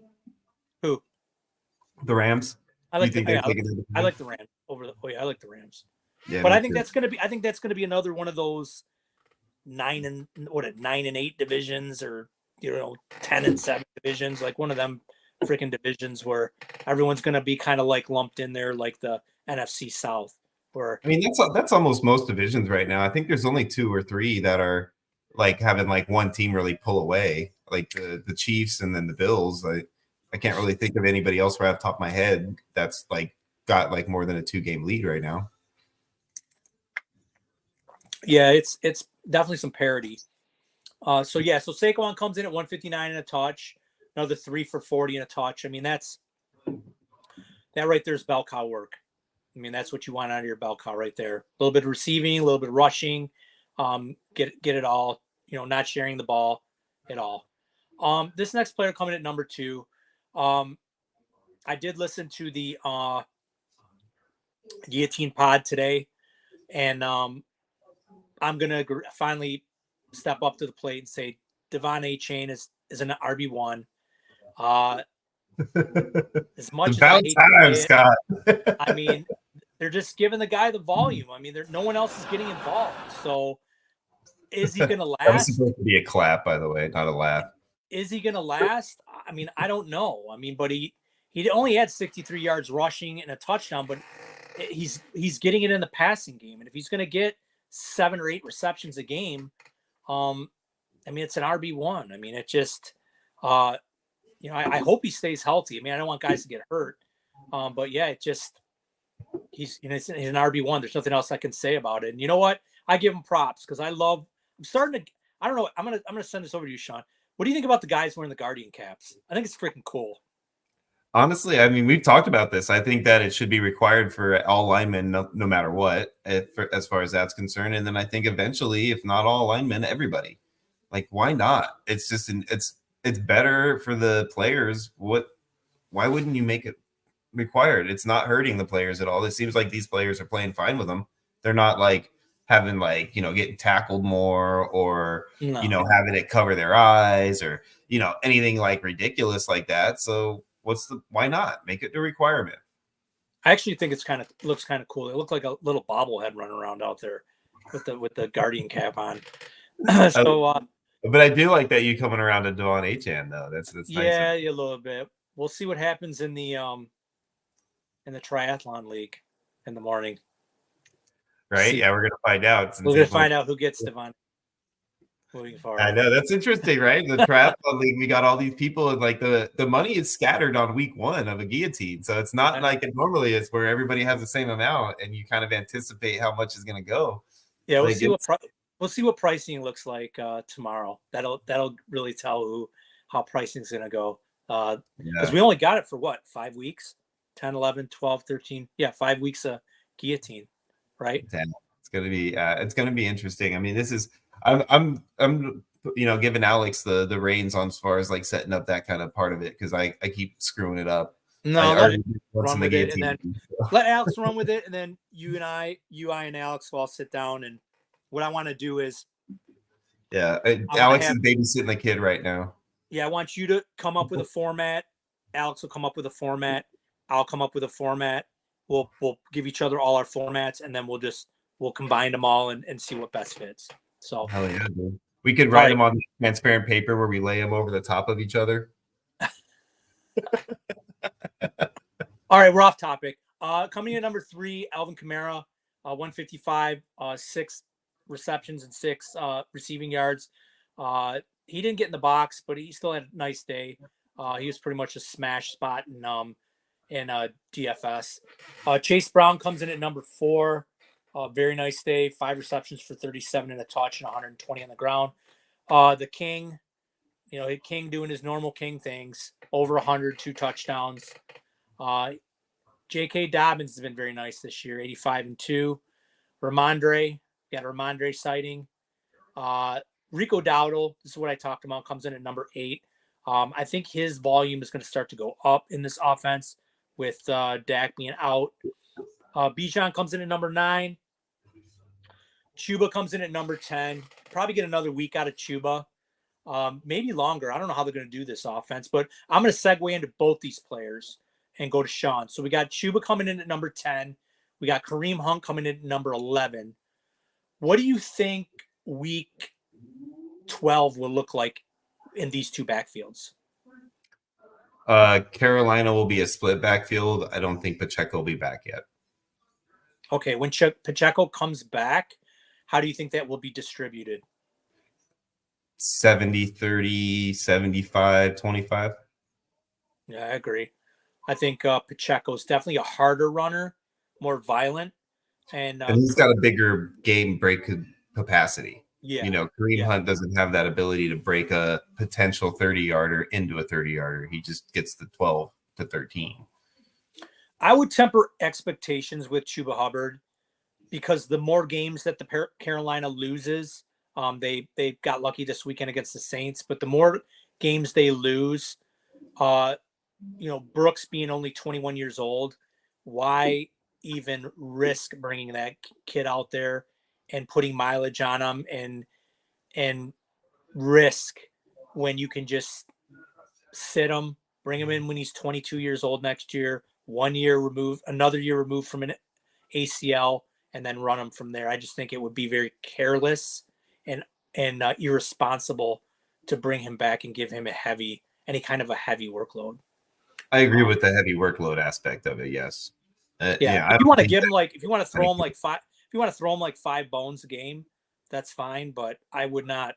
Who? The Rams? I like I like the Rams over the I like the Rams. Yeah, but I think that's gonna be another one of those 9 and 8 divisions, or 10 and 7 divisions, like one of them freaking divisions where everyone's gonna be kind of like lumped in there, like the NFC South. Where I mean, that's almost most divisions right now. I think there's only 2 or 3 that are like having like one team really pull away, like the Chiefs and then the Bills. I can't really think of anybody else right off the top of my head that's like got like more than a 2-game lead right now. Yeah, it's definitely some parity. So Saquon comes in at 159 and a touch, another 3 for 40 and a touch. I mean, that right there is bell cow work. I mean, that's what you want out of your bell cow right there. A little bit of receiving, a little bit of rushing, get it all. Not sharing the ball at all. This next player coming at number 2. I did listen to the Guillotine Pod today, and I'm gonna finally step up to the plate and say Devon Achane is an RB1. As much as I hate Scott. I mean, they're just giving the guy the volume. I mean, no one else is getting involved. So, is he gonna last? That was supposed to be a clap, by the way, not a laugh. Is he gonna last? I mean, I don't know. I mean, but he only had 63 yards rushing and a touchdown, but he's getting it in the passing game. And if he's gonna get 7 or 8 receptions a game, I mean, it's an RB1. I mean, it just, I hope he stays healthy. I mean, I don't want guys to get hurt, but yeah, it just, he's an RB1. There's nothing else I can say about it. And you know what? I give him props because I don't know. I'm gonna send this over to you, Sean. What do you think about the guys wearing the Guardian caps? I think it's freaking cool. Honestly, I mean, we've talked about this. I think that it should be required for all linemen, no matter what, as far as that's concerned. And then I think eventually, if not all linemen, everybody. Like, why not? It's just it's better for the players. Why wouldn't you make it required? It's not hurting the players at all. It seems like these players are playing fine with them. They're not like having getting tackled more or having it cover their eyes or anything like ridiculous like that. So why not make it the requirement? I actually think looks kind of cool. It looked like a little bobblehead running around out there with the Guardian cap on. But I do like that you coming around to Devon Achane though. That's nice. Yeah, a little bit. We'll see what happens in the triathlon league in the morning. Right? Yeah, we're gonna find out. We're gonna find out who gets Devon moving forward. I know, that's interesting, right? The triathlon league, we got all these people, and like the money is scattered on week 1 of a guillotine, so it's not like it normally is, where everybody has the same amount, and you kind of anticipate how much is going to go. Yeah, we'll see what pricing looks like tomorrow. That'll really tell how pricing is going to go. Because we only got it for what, 5 weeks? 10, 11, 12, 13. Yeah, 5 weeks of guillotine. Right. It's gonna be interesting. I mean, this is I'm giving Alex the reins on as far as like setting up that kind of part of it, because I keep screwing it up. No, let it run with it, and then let Alex run with it, and then you, I, and Alex will all sit down. And what I want to do is, Alex is babysitting the kid right now. Yeah, I want you to come up with a format. Alex will come up with a format. I'll come up with a format. We'll give each other all our formats, and then we'll combine them all and see what best fits. So hell yeah, dude. We could write them on transparent paper where we lay them over the top of each other. All right, we're off topic. Coming in number 3, Alvin Kamara, 155, 6 receptions and 6 receiving yards. He didn't get in the box, but he still had a nice day. He was pretty much a smash spot, and in DFS. Chase Brown comes in at number 4. Very nice day. 5 receptions for 37 and a touch and 120 on the ground. The King, King doing his normal King things. Over 100, 2 touchdowns. J.K. Dobbins has been very nice this year. 85 and 2. Ramondre, got a Ramondre sighting. Rico Dowdle, this is what I talked about, comes in at number 8. I think his volume is going to start to go up in this offense with Dak being out. Bijan comes in at number 9. Chuba comes in at number 10. Probably get another week out of Chuba. Maybe longer. I don't know how they're going to do this offense, but I'm going to segue into both these players and go to Sean. So we got Chuba coming in at number 10. We got Kareem Hunt coming in at number 11. What do you think week 12 will look like in these two backfields? Carolina will be a split backfield. I don't think Pacheco will be back yet. Okay, when Pacheco comes back, how do you think that will be distributed? 70-30, 75-25. Yeah, I agree. I think Pacheco is definitely a harder runner, more violent. And he's got a bigger game break capacity. Yeah. Kareem Hunt doesn't have that ability to break a potential 30-yarder into a 30-yarder. He just gets the 12 to 13. I would temper expectations with Chuba Hubbard because the more games that the Carolina loses, they got lucky this weekend against the Saints, but the more games they lose, Brooks being only 21 years old, why even risk bringing that kid out there and putting mileage on him and risk when you can just sit him, bring him in when he's 22 years old next year, another year removed from an ACL, and then run him from there. I just think it would be very careless and irresponsible to bring him back and give him any kind of a heavy workload. I agree with the heavy workload aspect of it. Yes. If you want to give him if you want to throw him like 5 bones a game, that's fine. But I would not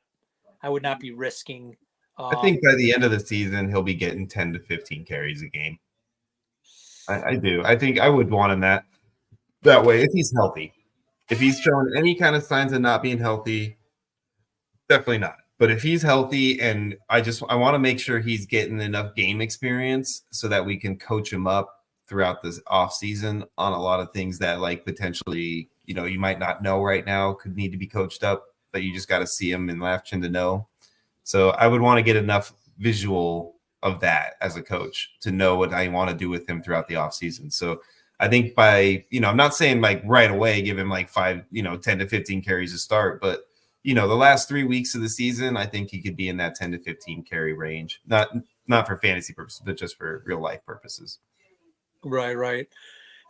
be risking. I think by the end of the season, he'll be getting 10 to 15 carries a game. I do. I think I would want him that way if he's healthy. If he's showing any kind of signs of not being healthy, definitely not. But if he's healthy, and I want to make sure he's getting enough game experience so that we can coach him up throughout this off season on a lot of things that potentially, you might not know right now could need to be coached up, but you just got to see him in action to know. So I would want to get enough visual of that as a coach to know what I want to do with him throughout the off season. So I think by, I'm not saying right away, give him 10 to 15 carries to start, but the last 3 weeks of the season, I think he could be in that 10 to 15 carry range. Not for fantasy purposes, but just for real life purposes. Right.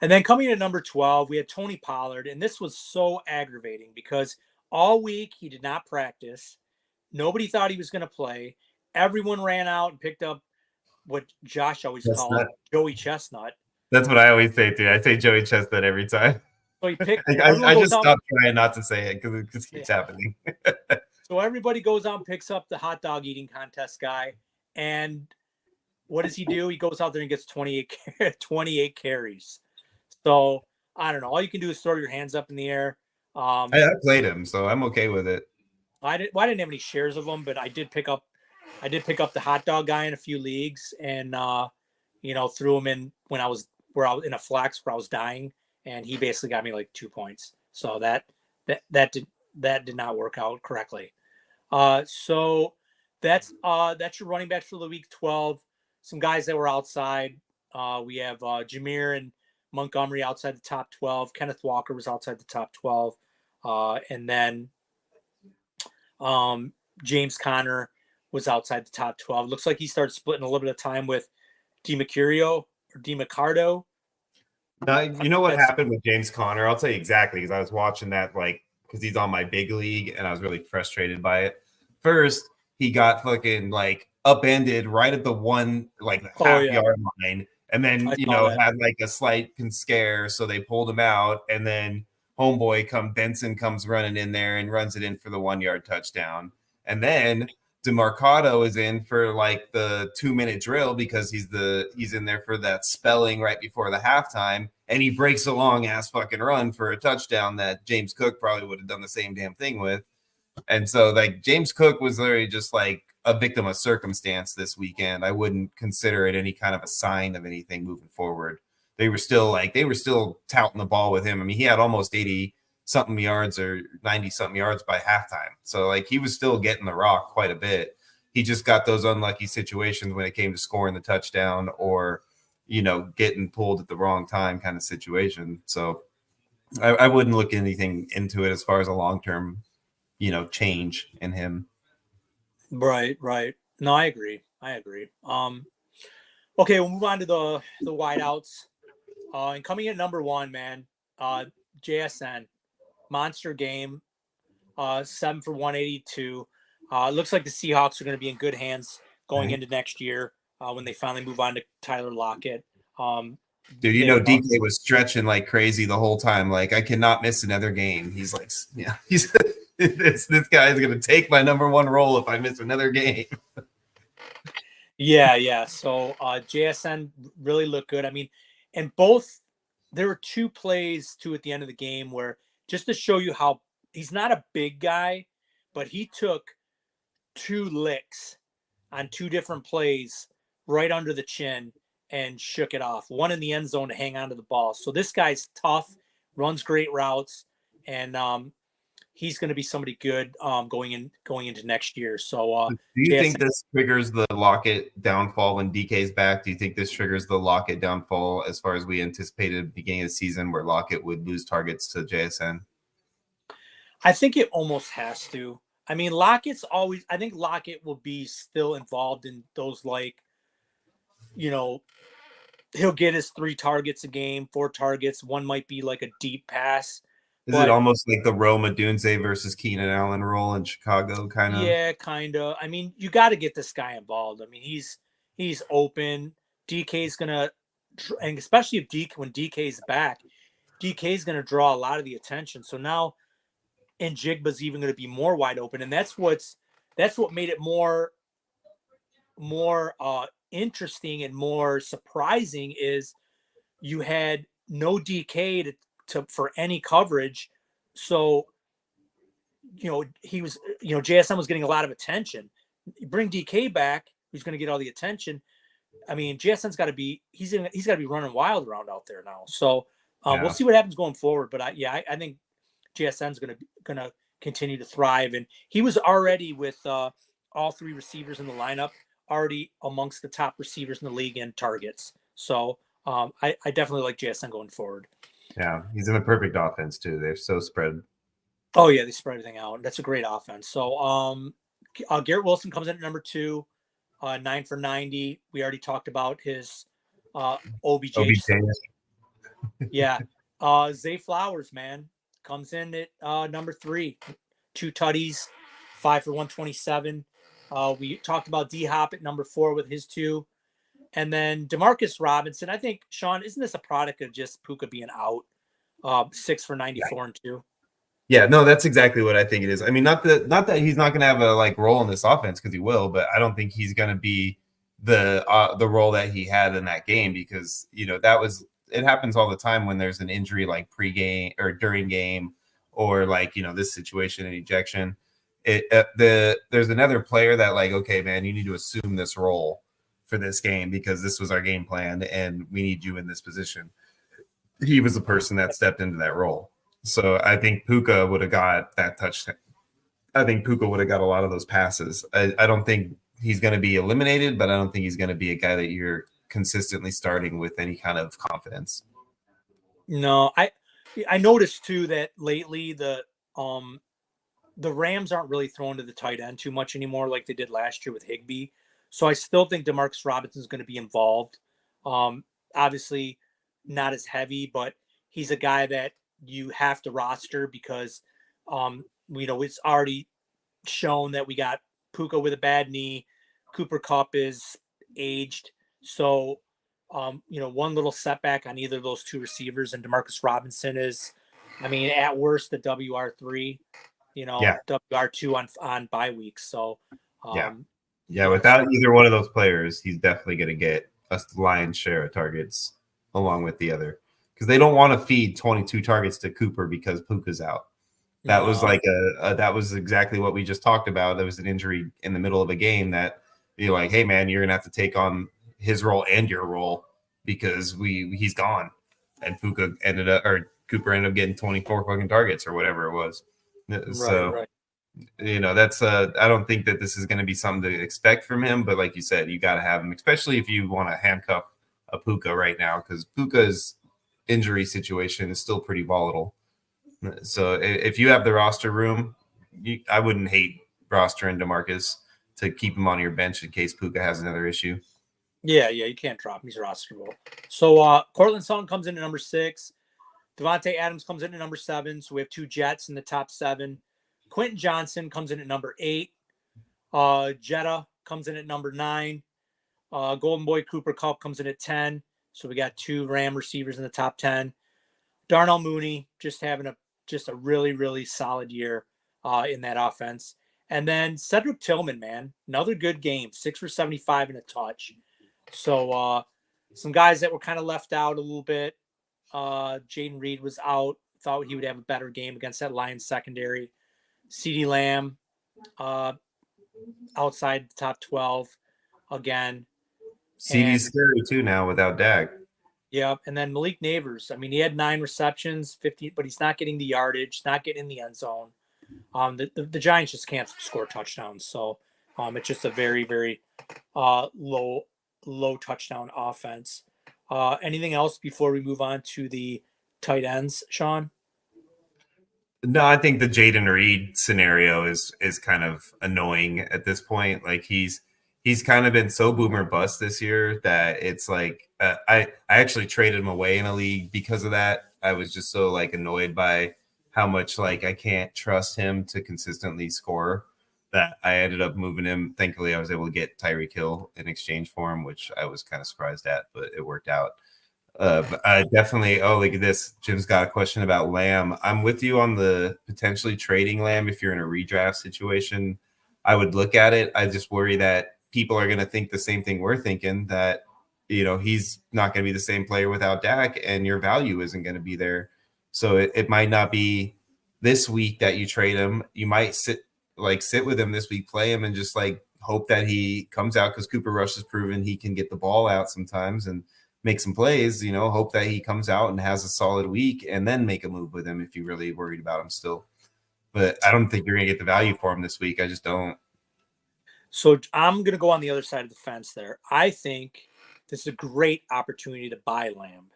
And then coming in at number 12, we had Tony Pollard, and this was so aggravating because all week he did not practice. Nobody thought he was going to play. Everyone ran out and picked up what Josh always called Joey Chestnut. That's what I always say too. I say Joey Chestnut every time. So he picked. I just stopped trying not to say it because it just keeps happening. So everybody goes out and picks up the hot dog eating contest guy, and what does he do? He goes out there and gets 28 carries. So I don't know. All you can do is throw your hands up in the air. I played him, so I'm okay with it. I didn't have any shares of him, but I did pick up the hot dog guy in a few leagues, and threw him in when I was in a flex where I was dying, and he basically got me 2 points. So that did not work out correctly. So that's your running backs for the week 12. Some guys that were outside. We have Jameer and Montgomery outside the top 12. Kenneth Walker was outside the top 12. And then James Conner was outside the top 12. Looks like he started splitting a little bit of time with DiMaccardo. You know what happened with James Conner? I'll tell you exactly, because I was watching that because he's on my big league, and I was really frustrated by it. First, he got fucking upended right at the half-yard line, and then had a slight scare, so they pulled him out, and then Benson comes running in there and runs it in for the 1-yard touchdown, and then DeMarcado is in for like the 2-minute drill because he's in there for that spelling right before the halftime, and he breaks a long ass fucking run for a touchdown that James Cook probably would have done the same damn thing with. And so like James Cook was literally just like a victim of circumstance this weekend. I wouldn't consider it any kind of a sign of anything moving forward. They were still touting the ball with him. I mean, he had almost 80 something yards or 90 something yards by halftime. So like he was still getting the rock quite a bit. He just got those unlucky situations when it came to scoring the touchdown or, getting pulled at the wrong time kind of situation. So I wouldn't look anything into it as far as a long-term, change in him. Right. No, I agree. Okay, we'll move on to the wideouts. And coming in number 1, man, JSN, monster game, 7 for 182. It looks like the Seahawks are going to be in good hands going into next year when they finally move on to Tyler Lockett. Dude, DK was stretching like crazy the whole time. Like, I cannot miss another game. He's like, this guy is going to take my number 1 role if I miss another game. Yeah. So JSN really looked good. I mean, and there were 2 plays too at the end of the game where just to show you how he's not a big guy, but he took 2 licks on 2 different plays right under the chin and shook it off. One in the end zone to hang on to the ball. So this guy's tough, runs great routes, and he's going to be somebody good going into next year. So do you think this triggers the Lockett downfall when DK's back? Do you think this triggers the Lockett downfall as far as we anticipated at the beginning of the season where Lockett would lose targets to JSN? I think it almost has to. I mean, I think Lockett will be still involved in those, like, he'll get his 3 targets a game, 4 targets. One might be like a deep pass. Is it almost like the Roma Dunze versus Keenan Allen role in Chicago, kind of? Yeah, kind of. I mean, you got to get this guy involved. I mean, he's open. DK's gonna, and especially when DK's back, DK's gonna draw a lot of the attention. So now, and Jigba's even going to be more wide open, and that's what made it more interesting and more surprising is you had no DK for any coverage. So, he was, JSN was getting a lot of attention. You bring DK back, who's going to get all the attention. I mean, JSN's got to be, he's got to be running wild around out there now. So we'll see what happens going forward. But I think JSN's going to continue to thrive. And he was already with all 3 receivers in the lineup, already amongst the top receivers in the league in targets. So I definitely like JSN going forward. Yeah, he's in the perfect offense too. They're so spread. Oh yeah, they spread everything out. That's a great offense. So Garrett Wilson comes in at number 2, 9 for 90. We already talked about his OBJ. Yeah. Zay Flowers, man, comes in at number 3, 2 tutties, 5 for 127. We talked about D-Hop at number 4 with his 2. And then Demarcus Robinson, I think, Sean, isn't this a product of just Puka being out? 6 for 94 and 2. Yeah, no, that's exactly what I think it is. I mean, not that he's not going to have a role in this offense, because he will, but I don't think he's going to be the role that he had in that game, because it happens all the time when there's an injury like pregame or during game, or this situation in ejection. There's another player that okay, man, you need to assume this role for this game because this was our game plan and we need you in this position. He was the person that stepped into that role. So I think Puka would have got that touchdown. I think Puka would have got a lot of those passes. I don't think he's going to be eliminated, but I don't think he's going to be a guy that you're consistently starting with any kind of confidence. No, I noticed too that lately the Rams aren't really throwing to the tight end too much anymore like they did last year with Higbee. So I still think Demarcus Robinson is going to be involved. Obviously not as heavy, but he's a guy that you have to roster because, it's already shown that we got Puka with a bad knee. Cooper Kupp is aged. So, one little setback on either of those 2 receivers, and Demarcus Robinson is, at worst, the WR3, WR2 on bye weeks. So, Yeah. Without either one of those players, he's definitely going to get a lion's share of targets along with the other, because they don't want to feed 22 targets to Cooper because Puka's out. That was like that was exactly what we just talked about. There was an injury in the middle of a game that you're like, hey man, you're gonna have to take on his role and your role because he's gone. And Cooper ended up getting 24 fucking targets or whatever it was. So that's I don't think that this is going to be something to expect from him, but like you said, you got to have him, especially if you want to handcuff a Puka right now, because Puka's injury situation is still pretty volatile. So if you have the roster room, I wouldn't hate rostering DeMarcus to keep him on your bench in case Puka has another issue. Yeah, you can't drop him. He's rosterable. So Cortland Sutton comes in at number 6. Devontae Adams comes in at number 7. So we have 2 Jets in the top 7. Quentin Johnson comes in at number 8. Jetta comes in at number 9. Golden Boy Cooper Kupp comes in at 10. So we got 2 Ram receivers in the top 10. Darnell Mooney just having a really, really solid year in that offense. And then Cedric Tillman, man, another good game, 6 for 75 and a touch. So some guys that were kind of left out a little bit. Jaden Reed was out. Thought he would have a better game against that Lions secondary. CeeDee Lamb outside the top 12 again. CeeDee's scary too now without Dak. Yeah, and then Malik Neighbors. I mean, he had 9 receptions, 50, but he's not getting the yardage, not getting in the end zone. The Giants just can't score touchdowns, so it's just a very, very low touchdown offense. Anything else before we move on to the tight ends, Sean? No, I think the Jaden Reed scenario is kind of annoying at this point. Like he's kind of been so boomer bust this year that it's like I actually traded him away in a league because of that. I was just so like annoyed by how much like I can't trust him to consistently score that I ended up moving him. Thankfully, I was able to get Tyreek Hill in exchange for him, which I was kind of surprised at, but it worked out. But I definitely, look at this. Jim's got a question about Lamb. I'm with you on the potentially trading Lamb if you're in a redraft situation. I would look at it. I just worry that people are going to think the same thing we're thinking, that, he's not going to be the same player without Dak and your value isn't going to be there. So it might not be this week that you trade him. You might sit with him this week, play him, and just like hope that he comes out, because Cooper Rush has proven he can get the ball out sometimes and make some plays. Hope that he comes out and has a solid week and then make a move with him if you're really worried about him still. But I don't think you're going to get the value for him this week. I just don't. So I'm going to go on the other side of the fence there. I think this is a great opportunity to buy Lamb.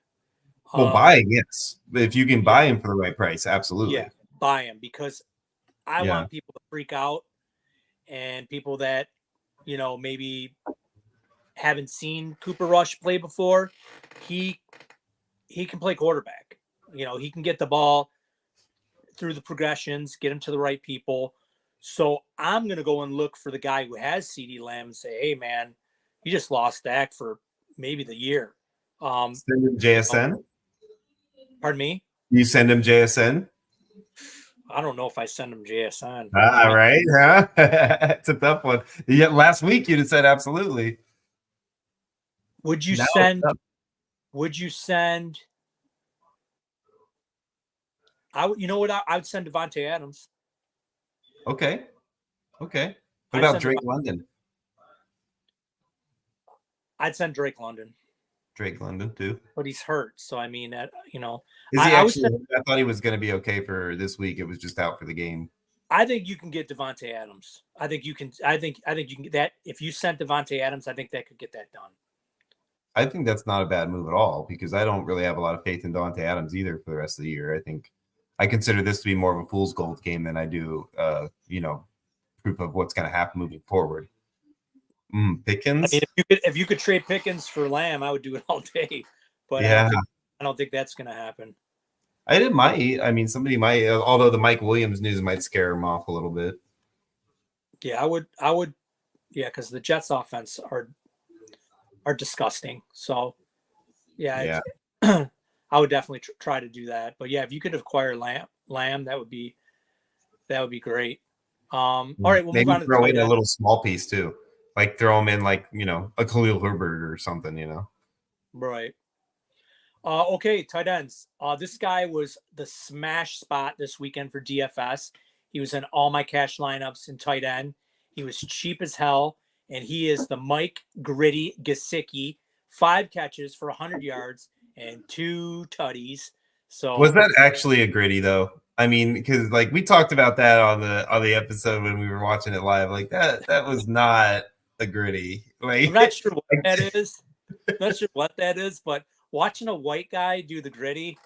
Well, buy him, yes. But if you can buy him for the right price, absolutely. Yeah, buy him, because I want people to freak out, and people that, maybe haven't seen Cooper Rush play before. He can play quarterback. He can get the ball through the progressions, get him to the right people. So I'm going to go and look for the guy who has CeeDee Lamb and say, hey, man, you just lost Dak for maybe the year. Send him JSN? Pardon me? You send him JSN? I don't know if I send him JSN. All right. Huh? It's a tough one. Yeah, last week you'd have said absolutely. Would you send? You know what? I would send Devontae Adams. Okay. What about Drake London? I'd send Drake London. Drake London too, but he's hurt. So I mean, is he actually? I thought he was going to be okay for this week. It was just out for the game. I think you can get Devontae Adams. I think you can get that. If you sent Devontae Adams, I think that could get that done. I think that's not a bad move at all, because I don't really have a lot of faith in Devontae Adams either for the rest of the year. I think I consider this to be more of a fool's gold game than I do, proof of what's going to happen moving forward. Pickens. I mean, if you could trade Pickens for Lamb, I would do it all day. But yeah, I don't think that's going to happen. It might. I mean, somebody might. Although the Mike Williams news might scare him off a little bit. Yeah, I would. Yeah, because the Jets' offense are disgusting. So, yeah. I would definitely try to do that. But yeah, if you could acquire Lamb, that would be great. All right, we'll Maybe move on to the throw tight in a end. little small piece too, like throw him in like a Khalil Herbert or something. Right. Okay, tight ends. This guy was the smash spot this weekend for DFS. He was in all my cash lineups in tight end. He was cheap as hell, and he is the Mike Gritty Gesicki. 5 catches for 100 yards and 2 tutties. So Was that actually a gritty though? I mean, because like we talked about that on the episode when we were watching it live. Like that was not a gritty. Like I'm not sure what that is. Not sure what that is, but watching a white guy do the gritty,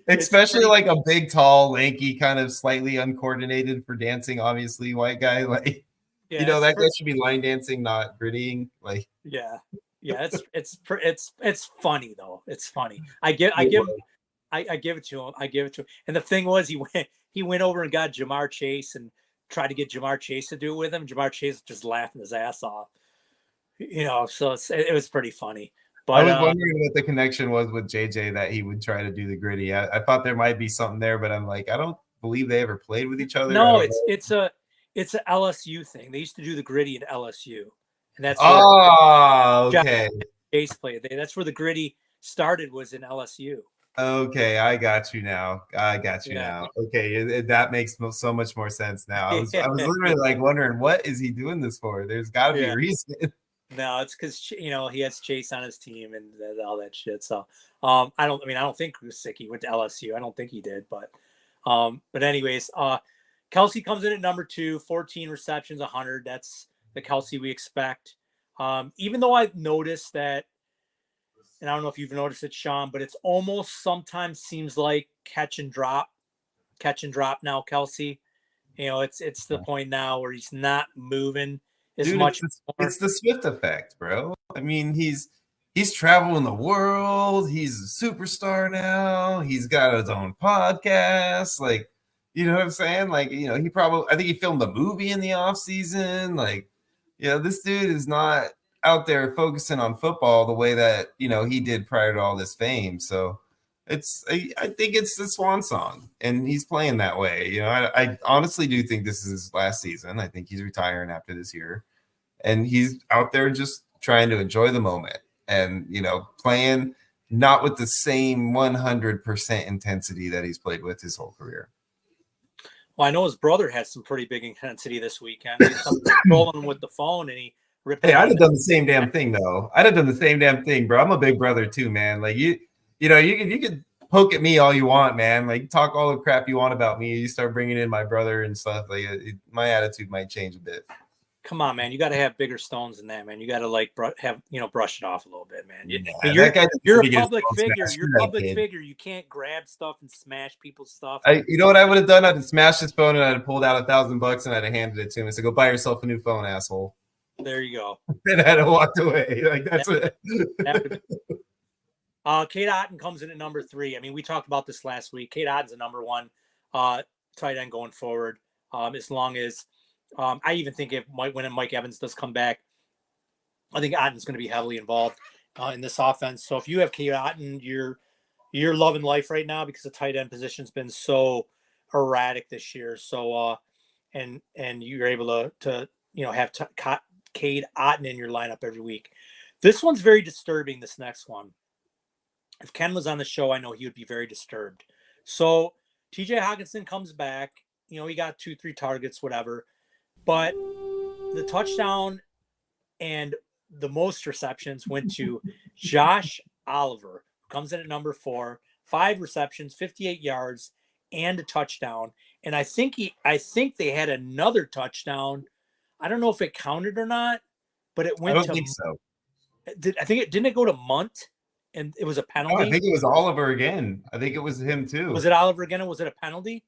especially like a big, tall, lanky, kind of slightly uncoordinated for dancing, obviously white guy. Like that guy should be line dancing, not grittying. Like it's funny though. It's funny. I give it to him. I give it to him. And the thing was, he went over and got Jamar Chase and tried to get Jamar Chase to do it with him. Jamar Chase was just laughing his ass off. So it was pretty funny. But I was wondering what the connection was with JJ that he would try to do the gritty. I thought there might be something there, but I'm like, I don't believe they ever played with each other. No, it's a LSU thing. They used to do the gritty at LSU, and that's okay. Chase played. That's where the gritty started, was in LSU. Okay, I got you now. Okay, that makes so much more sense now. I was literally like wondering, what is he doing this for? There's got to be a reason. No, it's because he has Chase on his team and all that shit. So I don't think Gesicki went to LSU. I don't think he did, but anyways, Kelsey comes in at number 2, 14 receptions, 100. That's the Kelsey we expect. Even though I've noticed that, and I don't know if you've noticed it, Sean, but it's almost sometimes seems like catch and drop now, Kelsey. It's the point now where he's not moving as much. It's the Swift effect, bro. I mean, he's traveling the world. He's a superstar now. He's got his own podcast. Like, you know what I'm saying? Like, I think he filmed a movie in the off season. Like, this dude is not out there focusing on football the way that he did prior to all this fame. So I think it's the swan song, and he's playing that way. I honestly do think this is his last season. I think he's retiring after this year, and he's out there just trying to enjoy the moment and playing not with the same 100% intensity that he's played with his whole career. Well, I know his brother had some pretty big intensity this weekend. He's rolling with the phone, and he ripped. Hey, I'd have done the same damn thing though. I'd have done the same damn thing, bro. I'm a big brother too, man. Like you could poke at me all you want, man. Like talk all the crap you want about me. You start bringing in my brother and stuff. Like my attitude might change a bit. Come on, man. You got to have bigger stones than that, man. You got to brush it off a little bit, man. You're a public figure. You're a public figure. You can't grab stuff and smash people's stuff. You know what I would have done? I'd have smashed his phone and I'd have pulled out $1,000 and I'd have handed it to him and said, "Go buy yourself a new phone, asshole." There you go. And I'd have walked away. Like that's it. Cade Otton comes in at number 3. I mean, we talked about this last week. Cade Otton's a number 1 tight end going forward. As long as I even think when Mike Evans does come back, I think Otton's going to be heavily involved in this offense. So if you have Cade Otton, you're loving life right now because the tight end position's been so erratic this year. So and you're able to have Cade Otton in your lineup every week. This one's very disturbing. This next one. If Ken was on the show, I know he would be very disturbed. So TJ Hawkinson comes back. He got 2-3 targets, whatever. But the touchdown and the most receptions went to Josh Oliver, who comes in at number 4, 5 receptions, 58 yards, and a touchdown. And I think they had another touchdown. I don't know if it counted or not, but it went. I don't think so. Didn't it go to Munt? And it was a penalty. I think it was Oliver again. I think it was him too. Was it Oliver again? And was it a penalty?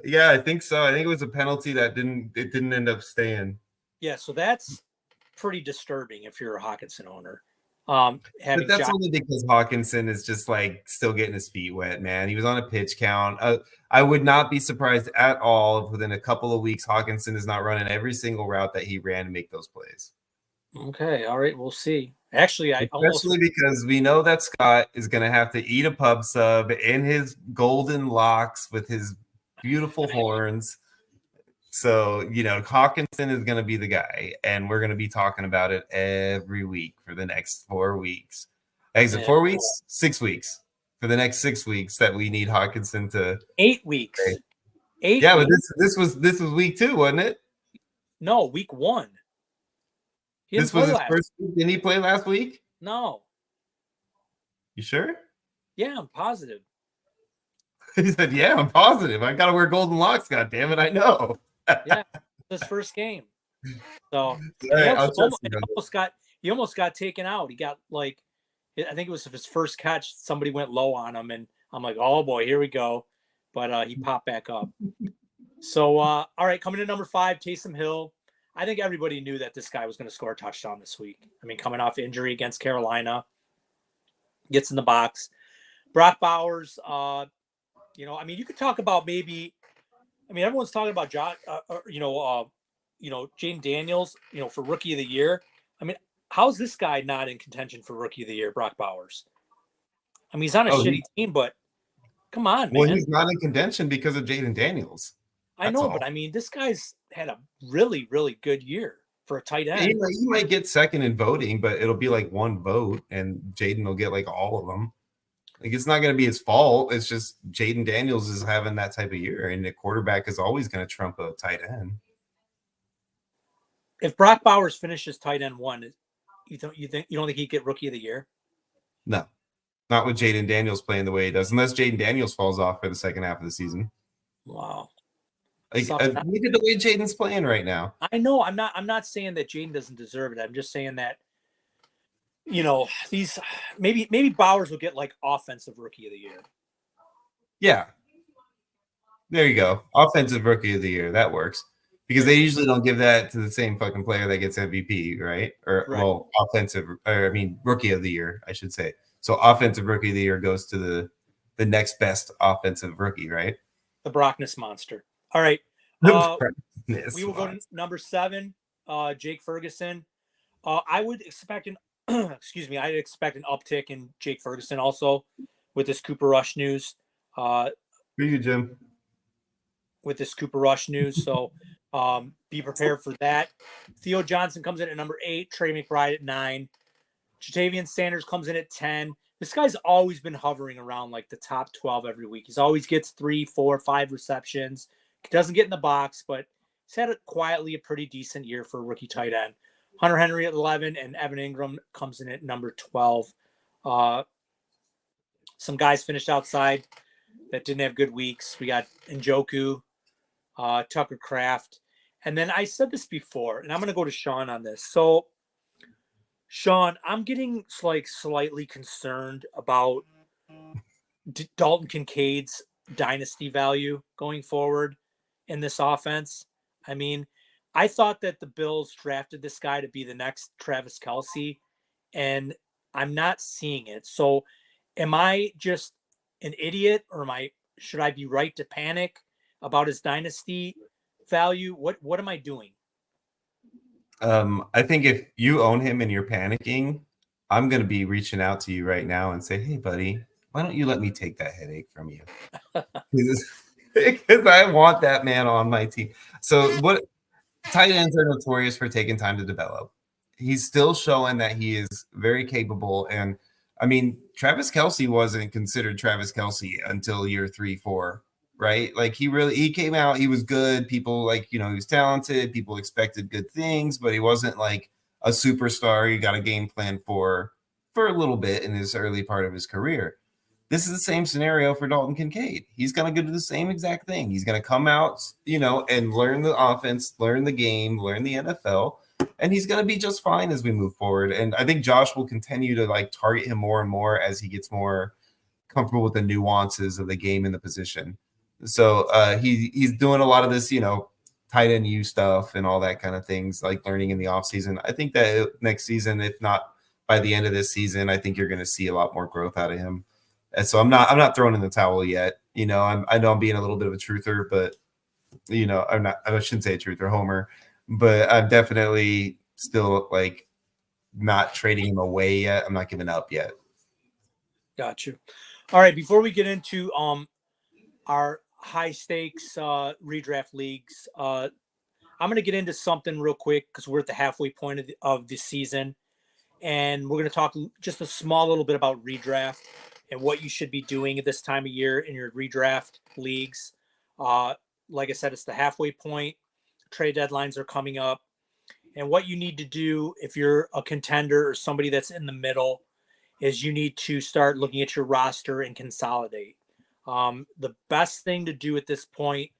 Yeah, I think so. I think it was a penalty that didn't end up staying. Yeah, so that's pretty disturbing if you're a Hawkinson owner. But that's only because Hawkinson is just like still getting his feet wet, man. He was on a pitch count. I would not be surprised at all if within a couple of weeks Hawkinson is not running every single route that he ran to make those plays. Okay, all right, we'll see. Actually, because we know that Scott is going to have to eat a pub sub in his golden locks with his beautiful horns. So, Hawkinson is going to be the guy, and we're going to be talking about it every week for the next 4 weeks. Exit 4 weeks, 6 weeks. For the next 6 weeks that we need Hawkinson to 8 weeks. 8 Yeah, weeks. but this was week 2, wasn't it? No, week 1. This was his first week. Didn't he play last week? No. You sure? Yeah, I'm positive. He said, "Yeah, I'm positive. I got to wear golden locks. God damn it, I know." Yeah, his first game. So he almost got taken out. He got like, I think it was his first catch. Somebody went low on him, and I'm like, oh boy, here we go. But he popped back up. So all right, coming to number 5, Taysom Hill. I think everybody knew that this guy was going to score a touchdown this week. I mean, coming off injury against Carolina, gets in the box. Brock Bowers. I mean, you could talk about maybe. I mean, everyone's talking about Jaden Daniels, for Rookie of the Year. I mean, how's this guy not in contention for Rookie of the Year, Brock Bowers? I mean, he's on a shitty team, but come on, man. Well, he's not in contention because of Jaden Daniels. I know, but I mean, this guy's had a really, really good year for a tight end. He might get second in voting, but it'll be like 1 vote, and Jaden will get like all of them. Like, it's not going to be his fault. It's just Jaden Daniels is having that type of year, and the quarterback is always going to trump a tight end. If Brock Bowers finishes tight end 1, you don't think he'd get Rookie of the Year? No, not with Jaden Daniels playing the way he does, unless Jaden Daniels falls off for the second half of the season. Wow. Like, look at the way Jaden's playing right now. I know. I'm not saying that Jaden doesn't deserve it. I'm just saying that, these maybe Bowers will get like offensive Rookie of the Year. Yeah. There you go. Offensive Rookie of the Year. That works. Because they usually don't give that to the same fucking player that gets MVP, right? Well, Rookie of the Year, I should say. So offensive Rookie of the Year goes to the next best offensive rookie, right? The Brockness Monster. All right. We will go to number 7, Jake Ferguson. I would expect I'd expect an uptick in Jake Ferguson also with this Cooper Rush news. For you, Jim. With this Cooper Rush news. So be prepared for that. Theo Johnson comes in at number 8, Trey McBride at 9. Jatavian Sanders comes in at 10. This guy's always been hovering around like the top 12 every week. He's always gets 3, 4, 5 receptions. He doesn't get in the box, but he's had quietly a pretty decent year for a rookie tight end. Hunter Henry at 11, and Evan Ingram comes in at number 12. Some guys finished outside that didn't have good weeks. We got Njoku, Tucker Kraft. And then I said this before, and I'm going to go to Sean on this. So, Sean, I'm getting slightly concerned about Dalton Kincaid's dynasty value going forward in this offense. I mean, I thought that the Bills drafted this guy to be the next Travis Kelce, and I'm not seeing it. So am I just an idiot, or should I be right to panic about his dynasty value? What am I doing? I think if you own him and you're panicking, I'm going to be reaching out to you right now and say, hey, buddy, why don't you let me take that headache from you? Because I want that man on my team. So what tight ends are notorious for taking time to develop. He's still showing that he is very capable. And I mean, Travis Kelce wasn't considered Travis Kelce until year 3, 4, right? Like he came out, he was good. People he was talented. People expected good things, but he wasn't like a superstar. He got a game plan for a little bit in his early part of his career. This is the same scenario for Dalton Kincaid. He's going to do the same exact thing. He's going to come out, and learn the offense, learn the game, learn the NFL, and he's going to be just fine as we move forward. And I think Josh will continue to target him more and more as he gets more comfortable with the nuances of the game and the position. So he's doing a lot of this, tight end U stuff and all that kind of things, like learning in the offseason. I think that next season, if not by the end of this season, I think you're going to see a lot more growth out of him. And so I'm not throwing in the towel yet. I know I'm being a little bit of a truther, but I shouldn't say a truther, homer, but I'm definitely still not trading him away yet. I'm not giving up yet. Got you. All right. Before we get into our high stakes redraft leagues, I'm going to get into something real quick because we're at the halfway point of the season. And we're going to talk just a small little bit about redraft and what you should be doing at this time of year in your redraft leagues. Like I said, it's the halfway point. Trade deadlines are coming up. And what you need to do if you're a contender or somebody that's in the middle is you need to start looking at your roster and consolidate. The best thing to do at this point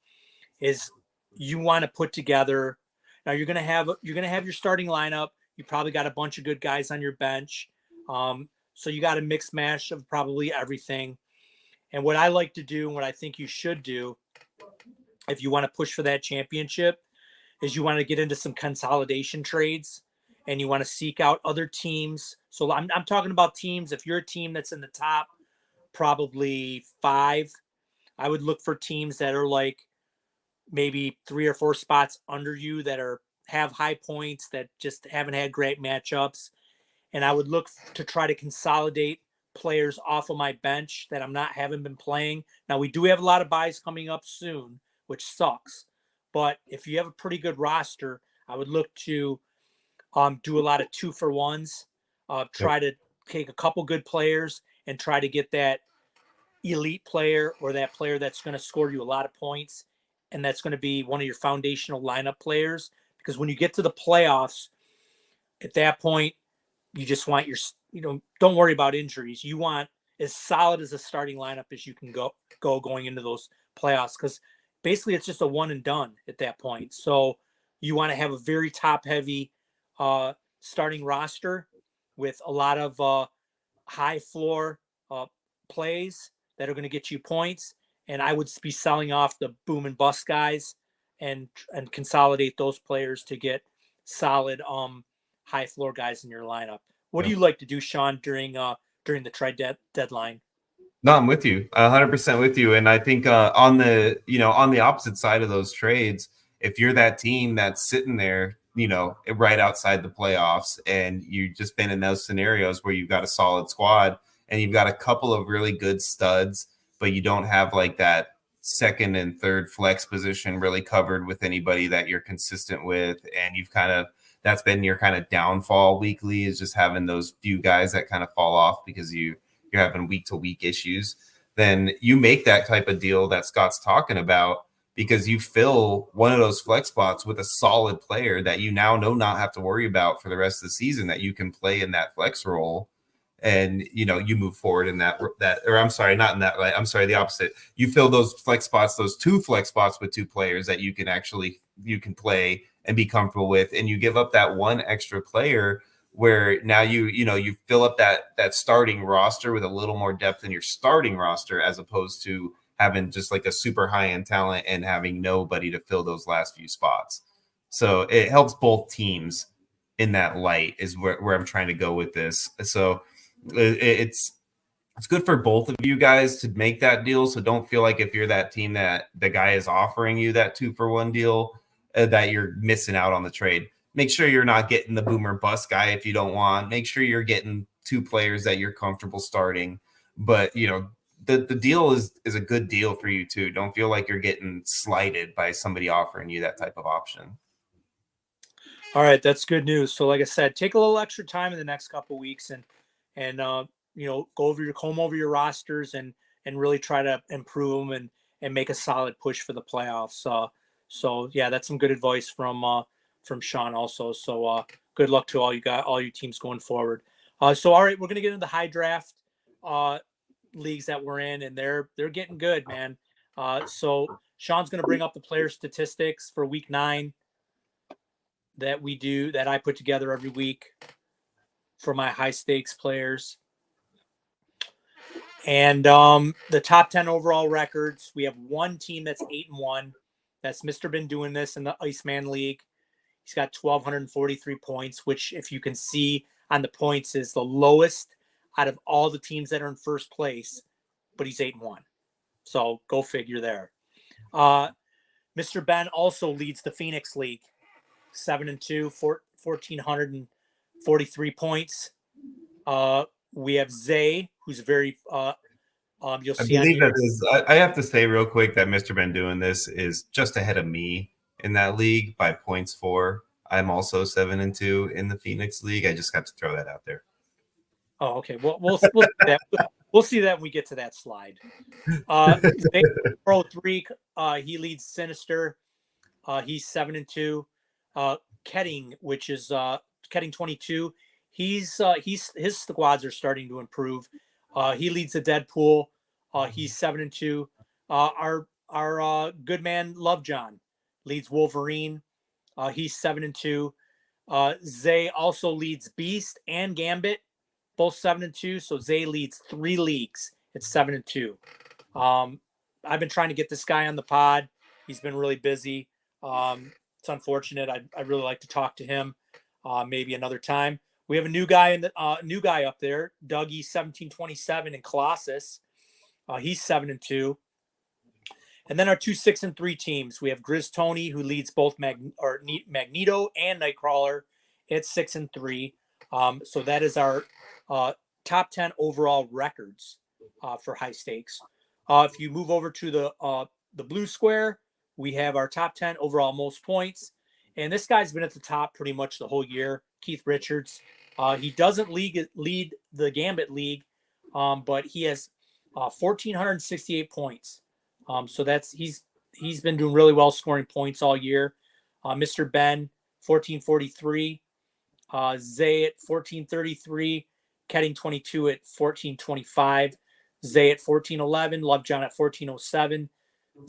is you want to put together. Now you're going to have your starting lineup. You probably got a bunch of good guys on your bench. So you got a mix mash of probably everything. And what I like to do and what I think you should do if you want to push for that championship is you want to get into some consolidation trades and you want to seek out other teams. So I'm talking about teams. If you're a team that's in the top, probably 5, I would look for teams that are like maybe 3 or 4 spots under you that have high points that just haven't had great matchups. And I would look to try to consolidate players off of my bench that haven't been playing. Now we do have a lot of buys coming up soon, which sucks. But if you have a pretty good roster, I would look to do a lot of 2-for-1s, try to take a couple good players and try to get that elite player or that player that's going to score you a lot of points. And that's going to be one of your foundational lineup players. Because when you get to the playoffs, at that point, you just want don't worry about injuries. You want as solid as a starting lineup as you can go going into those playoffs. Because basically it's just a one and done at that point. So you want to have a very top heavy starting roster with a lot of high floor plays that are going to get you points. And I would be selling off the boom and bust guys and consolidate those players to get solid high floor guys in your lineup. What do you like to do, Sean, during the trade deadline? No, I'm with you, 100% with you. And I think on the opposite side of those trades, if you're that team that's sitting there, right outside the playoffs, and you've just been in those scenarios where you've got a solid squad and you've got a couple of really good studs, but you don't have like that second and third flex position really covered with anybody that you're consistent with, and that's been your kind of downfall weekly, is just having those few guys that kind of fall off because you're having week to week issues. Then you make that type of deal that Scott's talking about, because you fill one of those flex spots with a solid player that you now not have to worry about for the rest of the season, that you can play in that flex role. And you move forward in that, or I'm sorry, not in that way. I'm sorry, the opposite. You fill those flex spots, those 2 flex spots, with 2 players that you can play and be comfortable with, and you give up that one extra player where now you fill up that starting roster with a little more depth in your starting roster, as opposed to having just like a super high end talent and having nobody to fill those last few spots. So it helps both teams in that light, is where I'm trying to go with this. So it's good for both of you guys to make that deal. So don't feel like if you're that team that the guy is offering you that 2-for-1 deal, that you're missing out on the trade. Make sure you're not getting the boomer bust guy if you don't want. Make sure you're getting 2 players that you're comfortable starting. But the deal is a good deal for you too. Don't feel like you're getting slighted by somebody offering you that type of option. All right, that's good news. So like I said, take a little extra time in the next couple of weeks and comb over your rosters and really try to improve them and make a solid push for the playoffs. So yeah, that's some good advice from Sean also. So good luck to all you teams going forward. So all right, we're gonna get into the high draft leagues that we're in, and they're getting good, man. So Sean's gonna bring up the player statistics for week 9 that I put together every week for my high stakes players. And the top 10 overall records, we have one team that's 8-1. That's Mr. Been doing this in the Iceman League. He's got 1,243 points, which, if you can see on the points, is the lowest out of all the teams that are in first place, but he's 8-1. So go figure there. Mr. Ben also leads the Phoenix League, 7-2, 1,443 points. We have Zay, who's very you'll see. I have to say real quick that Mr. Ben doing this is just ahead of me in that league by points for. I'm also 7-2 in the Phoenix League. I just got to throw that out there. Oh, okay. Well, we'll see that. We'll see that when we get to that slide. 403. He leads Sinister. He's 7-2. Ketting, which is Ketting 22. He's his squads are starting to improve. He leads the Deadpool. He's 7-2. Our good man Love John leads Wolverine. He's 7-2. Zay also leads Beast and Gambit, both 7-2. So Zay leads 3 leagues. It's 7-2. I've been trying to get this guy on the pod. He's been really busy. It's unfortunate. I'd really like to talk to him maybe another time. We have a new guy up there, Dougie 1727 in Colossus. He's 7-2. And then our 2 6-3 teams. We have Grizz Tony, who leads both Magneto and Nightcrawler at 6-3. So that is our top 10 overall records for high stakes. If you move over to the blue square, we have our top 10 overall most points. And this guy's been at the top pretty much the whole year, Keith Richards. He doesn't lead the Gambit League, but he has 1,468 points. So he's been doing really well, scoring points all year. Mr. Ben, 1,443. Zay at 1,433. Ketting 22 at 1,425. Zay at 1,411. Love John at 1,407.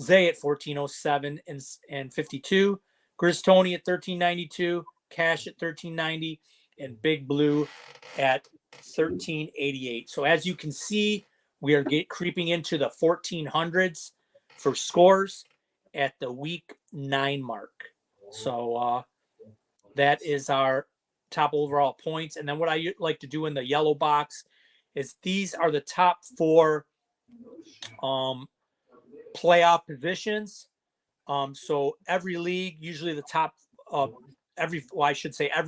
Zay at 1,407 and 52. Grizz Tony at 1,392. Cash at 1,390. And Big Blue at 1,388. So as you can see, we are creeping into the 1,400s for scores at the week 9 mark. So that is our top overall points. And then what I like to do in the yellow box is these are the top 4 playoff positions. So every league, usually the top every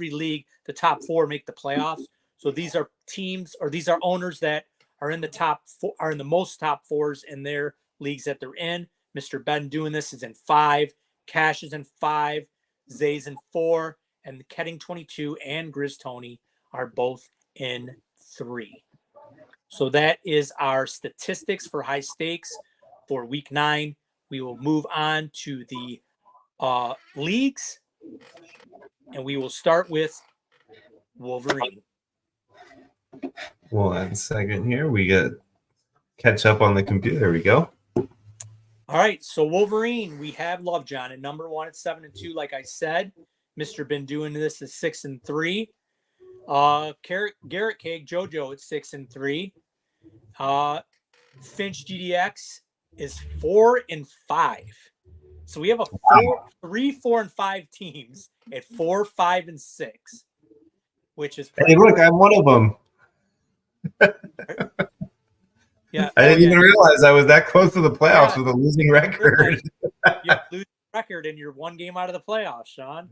league, the top 4 make the playoffs. So these are teams, or these are owners that are in the top 4, are in the most top 4s in their leagues that they're in. Mr. Ben doing this is in 5. Cash is in 5. Zay's in 4. And the Ketting 22 and Grizz Tony are both in 3. So that is our statistics for high stakes for week 9. We will move on to the leagues, and we will start with Wolverine. 1 second here. We got catch up on the computer. There we go. All right. So Wolverine, we have Love John at number 1 at 7-2. Like I said, Mr. Been doing this is 6-3. Garrett Cake JoJo at 6-3. Finch GDX is 4-5. So we have 3, 4, and 5 teams at 4, 5, and 6, which is hey, look, I'm one of them. Yeah, I didn't even realize I was that close to the playoffs with a losing record. You have a losing record, and you're 1 game out of the playoffs, Sean.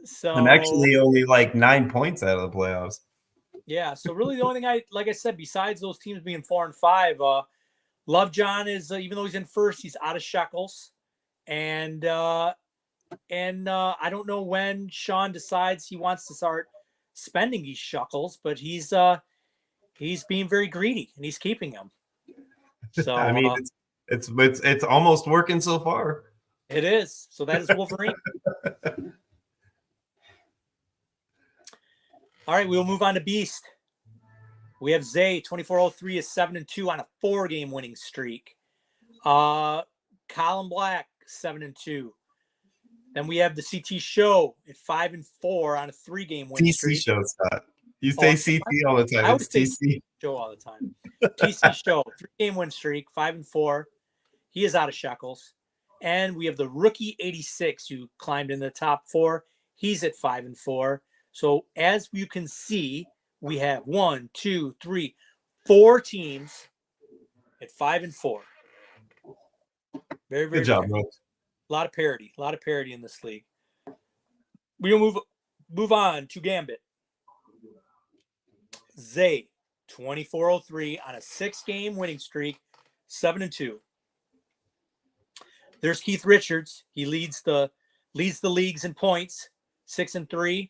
So I'm actually only like 9 points out of the playoffs. Yeah. So really, the only thing like I said, besides those teams being 4 and 5, Love John is even though he's in first, he's out of shekels, and I don't know when Sean decides he wants to start spending these shekels, but he's being very greedy and he's keeping them. So I mean, it's almost working so far. It is. So that is Wolverine. All right, we'll move on to Beast. We have Zay 2403 is 7-2 on a 4-game winning streak. Colin Black 7-2. Then we have the CT Show at 5-4 on a 3-game winning streak. TC Show, Scott. You say CT all the time. I would it's say TC Show all the time. TC Show 3-game win streak, 5-4. He is out of shekels. And we have the rookie 86 who climbed in the top 4. He's at 5-4. So as you can see, we have 1, 2, 3, 4 teams at 5-4. Very, very good job, good. bro. A lot of parity in this league. We'll move on to Gambit. Zay 2403 on a 6-game winning streak, 7-2. There's Keith Richards. He leads the leagues in points, 6-3.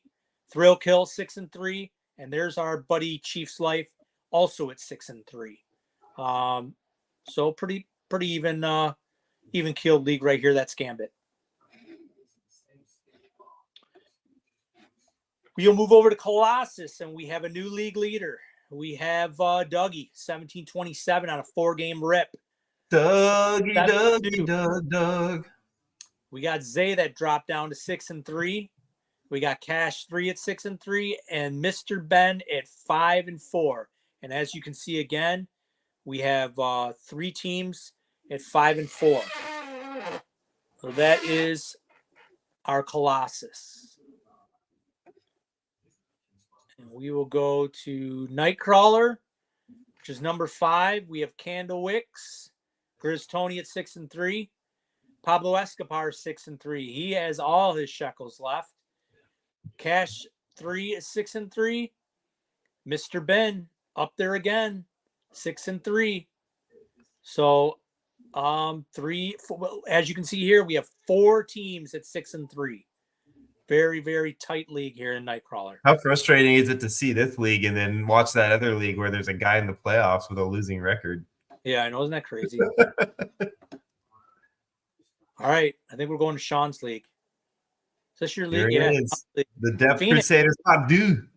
Thrill Kill 6-3, and there's our buddy Chiefs Life, also at 6-3. So pretty even keeled league right here. That's Gambit. We'll move over to Colossus, and we have a new league leader. We have Dougie, 1727 on a 4-game rip. Doug. We got Zay that dropped down to 6-3. We got Cash 3 at 6-3, and Mr. Ben at 5-4. And as you can see again, we have 3 teams at 5-4. So that is our Colossus. And we will go to Nightcrawler, which is number 5. We have Candle Wicks, Grizz Tony at 6-3. Pablo Escobar 6-3. He has all his shekels left. Cash 3 is 6-3. Mr. Ben up there again, 6-3. So 4, as you can see here, we have 4 teams at 6-3. Very, very tight league here in Nightcrawler. How frustrating is it to see this league and then watch that other league where there's a guy in the playoffs with a losing record? Yeah, I know. Isn't that crazy? All right. I think we're going to Sean's league. Is this your league? Here Yeah. it is. The Depth Phoenix. Crusaders top due.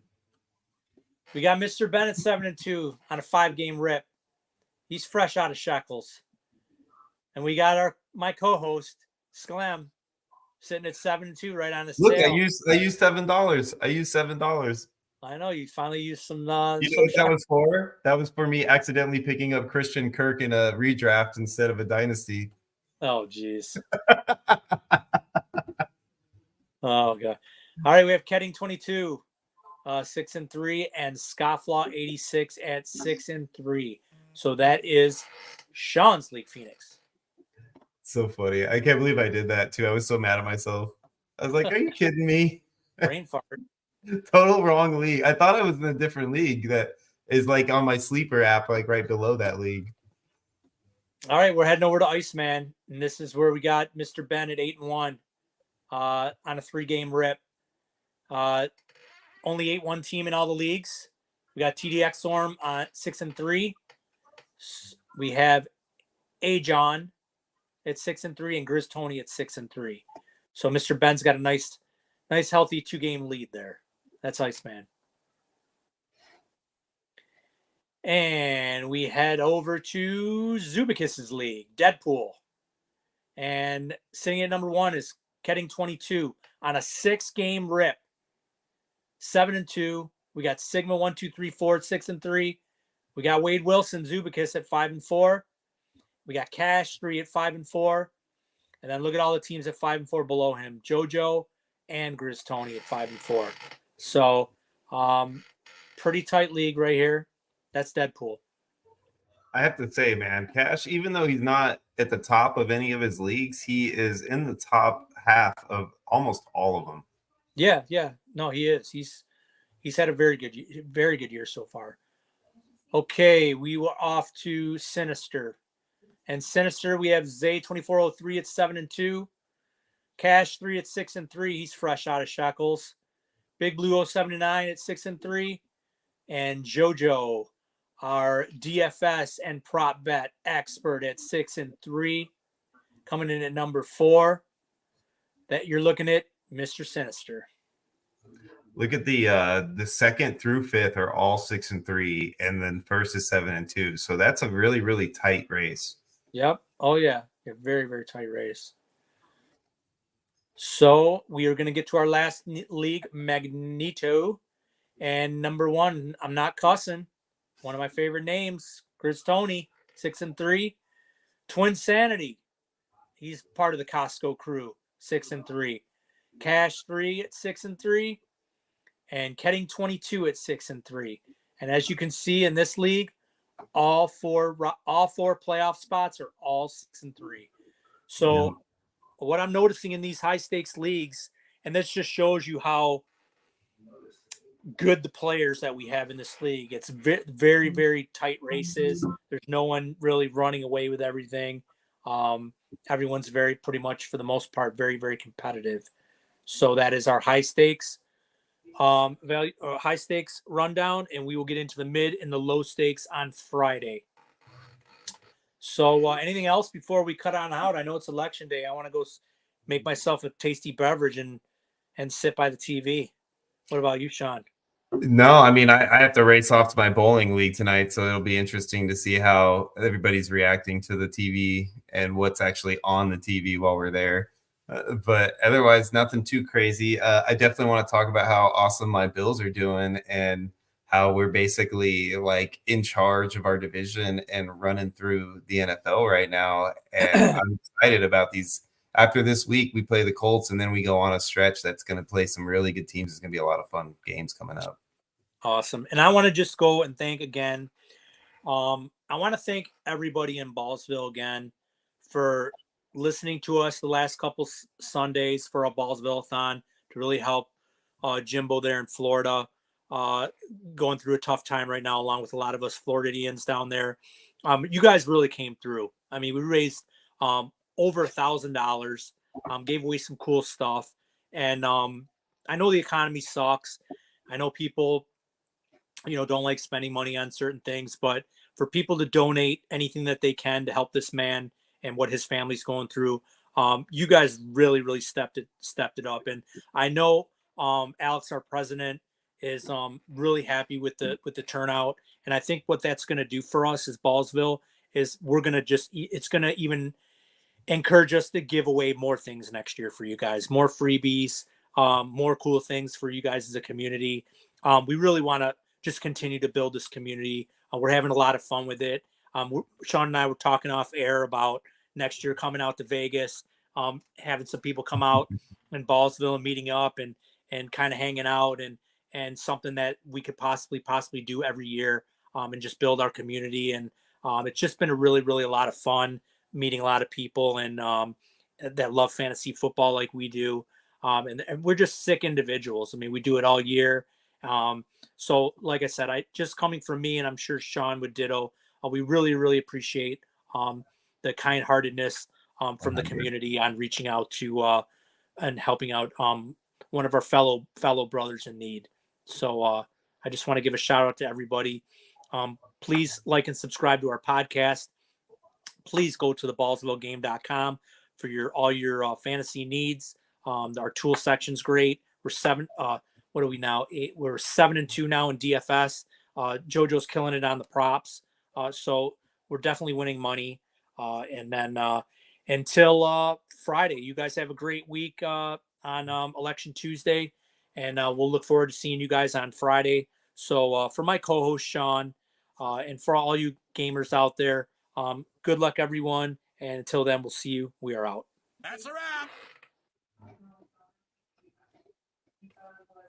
We got Mr. Ben at 7-2 on a 5-game rip. He's fresh out of shekels. And we got my co-host, Sklem, sitting at 7-2 right on the Look, sale. I used $7. I used $7. I know you finally used some. You know what that was for? That was for me accidentally picking up Christian Kirk in a redraft instead of a dynasty. Oh, jeez. Oh, God. All right, we have Ketting 22, 6-3, and Scofflaw 86 at 6-3. So that is Sean's league, Phoenix. So funny. I can't believe I did that too. I was so mad at myself. I was like, are you kidding me? Brain fart. Total wrong league. I thought I was in a different league that is like on my sleeper app, like right below that league. All right, we're heading over to Iceman, and this is where we got Mr. Ben at 8-1 on a 3-game rip. Only 8-1 team in all the leagues. We got TDX Storm on 6-3. We have Ajon at 6-3 and Grizz Tony at 6-3. So Mr. Ben's got a nice healthy 2-game lead there. That's Iceman. And we head over to Zubikis's league, Deadpool. And sitting at number 1 is Ketting 22 on a 6-game rip. 7-2. We got Sigma 1, 2, 3, 4 at 6-3. We got Wade Wilson, Zubikis at 5-4. We got Cash 3 at 5-4. And then look at all the teams at 5-4 below him. JoJo and Grizz Tony at 5-4. So pretty tight league right here. That's Deadpool. I have to say, man, Cash, even though he's not at the top of any of his leagues, he is in the top half of almost all of them. Yeah. No, he is. He's had a very good year so far. Okay, we were off to Sinister. And Sinister, we have Zay 2403 at 7-2. Cash 3 at 6-3. He's fresh out of shekels. Big Blue 079 at 6-3. And JoJo, our DFS and prop bet expert at 6-3. Coming in at number 4. That you're looking at, Mr. Sinister. Look at the second through fifth are all 6-3, and then first is 7-2. So that's a really, really tight race. Yep. Oh yeah. Very, very tight race. So we are going to get to our last league, Magneto. And number 1, I'm not cussing. One of my favorite names, Grizz Tony, 6-3. Twin Sanity. He's part of the Costco crew, 6-3. Cash 3 at 6-3. And Ketting 22 at 6-3. And as you can see in this league, all four playoff spots are all 6-3. So what I'm noticing in these high stakes leagues, and this just shows you how good the players that we have in this league. It's very, very tight races. There's no one really running away with everything. Everyone's pretty much for the most part, very, very competitive. So that is our high stakes high stakes rundown, and we will get into the mid and the low stakes on Friday. So anything else before we cut on out? I know it's election day. I want to go make myself a tasty beverage and sit by the TV. What about you, Sean? No, I mean, I have to race off to my bowling league tonight, so it'll be interesting to see how everybody's reacting to the TV and what's actually on the TV while we're there. But otherwise, nothing too crazy. I definitely want to talk about how awesome my Bills are doing and how we're basically like in charge of our division and running through the NFL right now. And I'm excited about these. After this week, we play the Colts, and then we go on a stretch that's going to play some really good teams. It's going to be a lot of fun games coming up. Awesome. And I want to just go and thank again. I want to thank everybody in Ballsville again for listening to us the last couple Sundays for a Ballsville-a-thon to really help Jimbo there in Florida, going through a tough time right now, along with a lot of us Floridians down there. You guys really came through. I mean, we raised over $1,000, gave away some cool stuff. And I know the economy sucks. I know people, don't like spending money on certain things, but for people to donate anything that they can to help this man and what his family's going through, you guys really, really stepped it up. And I know Alex, our president, is really happy with the turnout. And I think what that's going to do for us as Ballsville is it's going to even encourage us to give away more things next year for you guys, more freebies, more cool things for you guys as a community. We really want to just continue to build this community. We're having a lot of fun with it. Sean and I were talking off air about next year coming out to Vegas, having some people come out in Ballsville and meeting up and kind of hanging out and something that we could possibly do every year, and just build our community. And it's just been a really, really a lot of fun meeting a lot of people and that love fantasy football like we do. And we're just sick individuals. I mean, we do it all year. So like I said, just coming from me, and I'm sure Sean would ditto, we really, really appreciate the kind-heartedness from the community on reaching out to and helping out one of our fellow brothers in need. So I just want to give a shout out to everybody. Please like and subscribe to our podcast. Please go to the ballsvillegame.com for all your fantasy needs. Our tool section's great. What are we now? We're 7-2 now in DFS. JoJo's killing it on the props. So we're definitely winning money. And then until Friday, you guys have a great week on Election Tuesday. And we'll look forward to seeing you guys on Friday. So for my co-host, Sean, and for all you gamers out there, good luck, everyone. And until then, we'll see you. We are out. That's a wrap.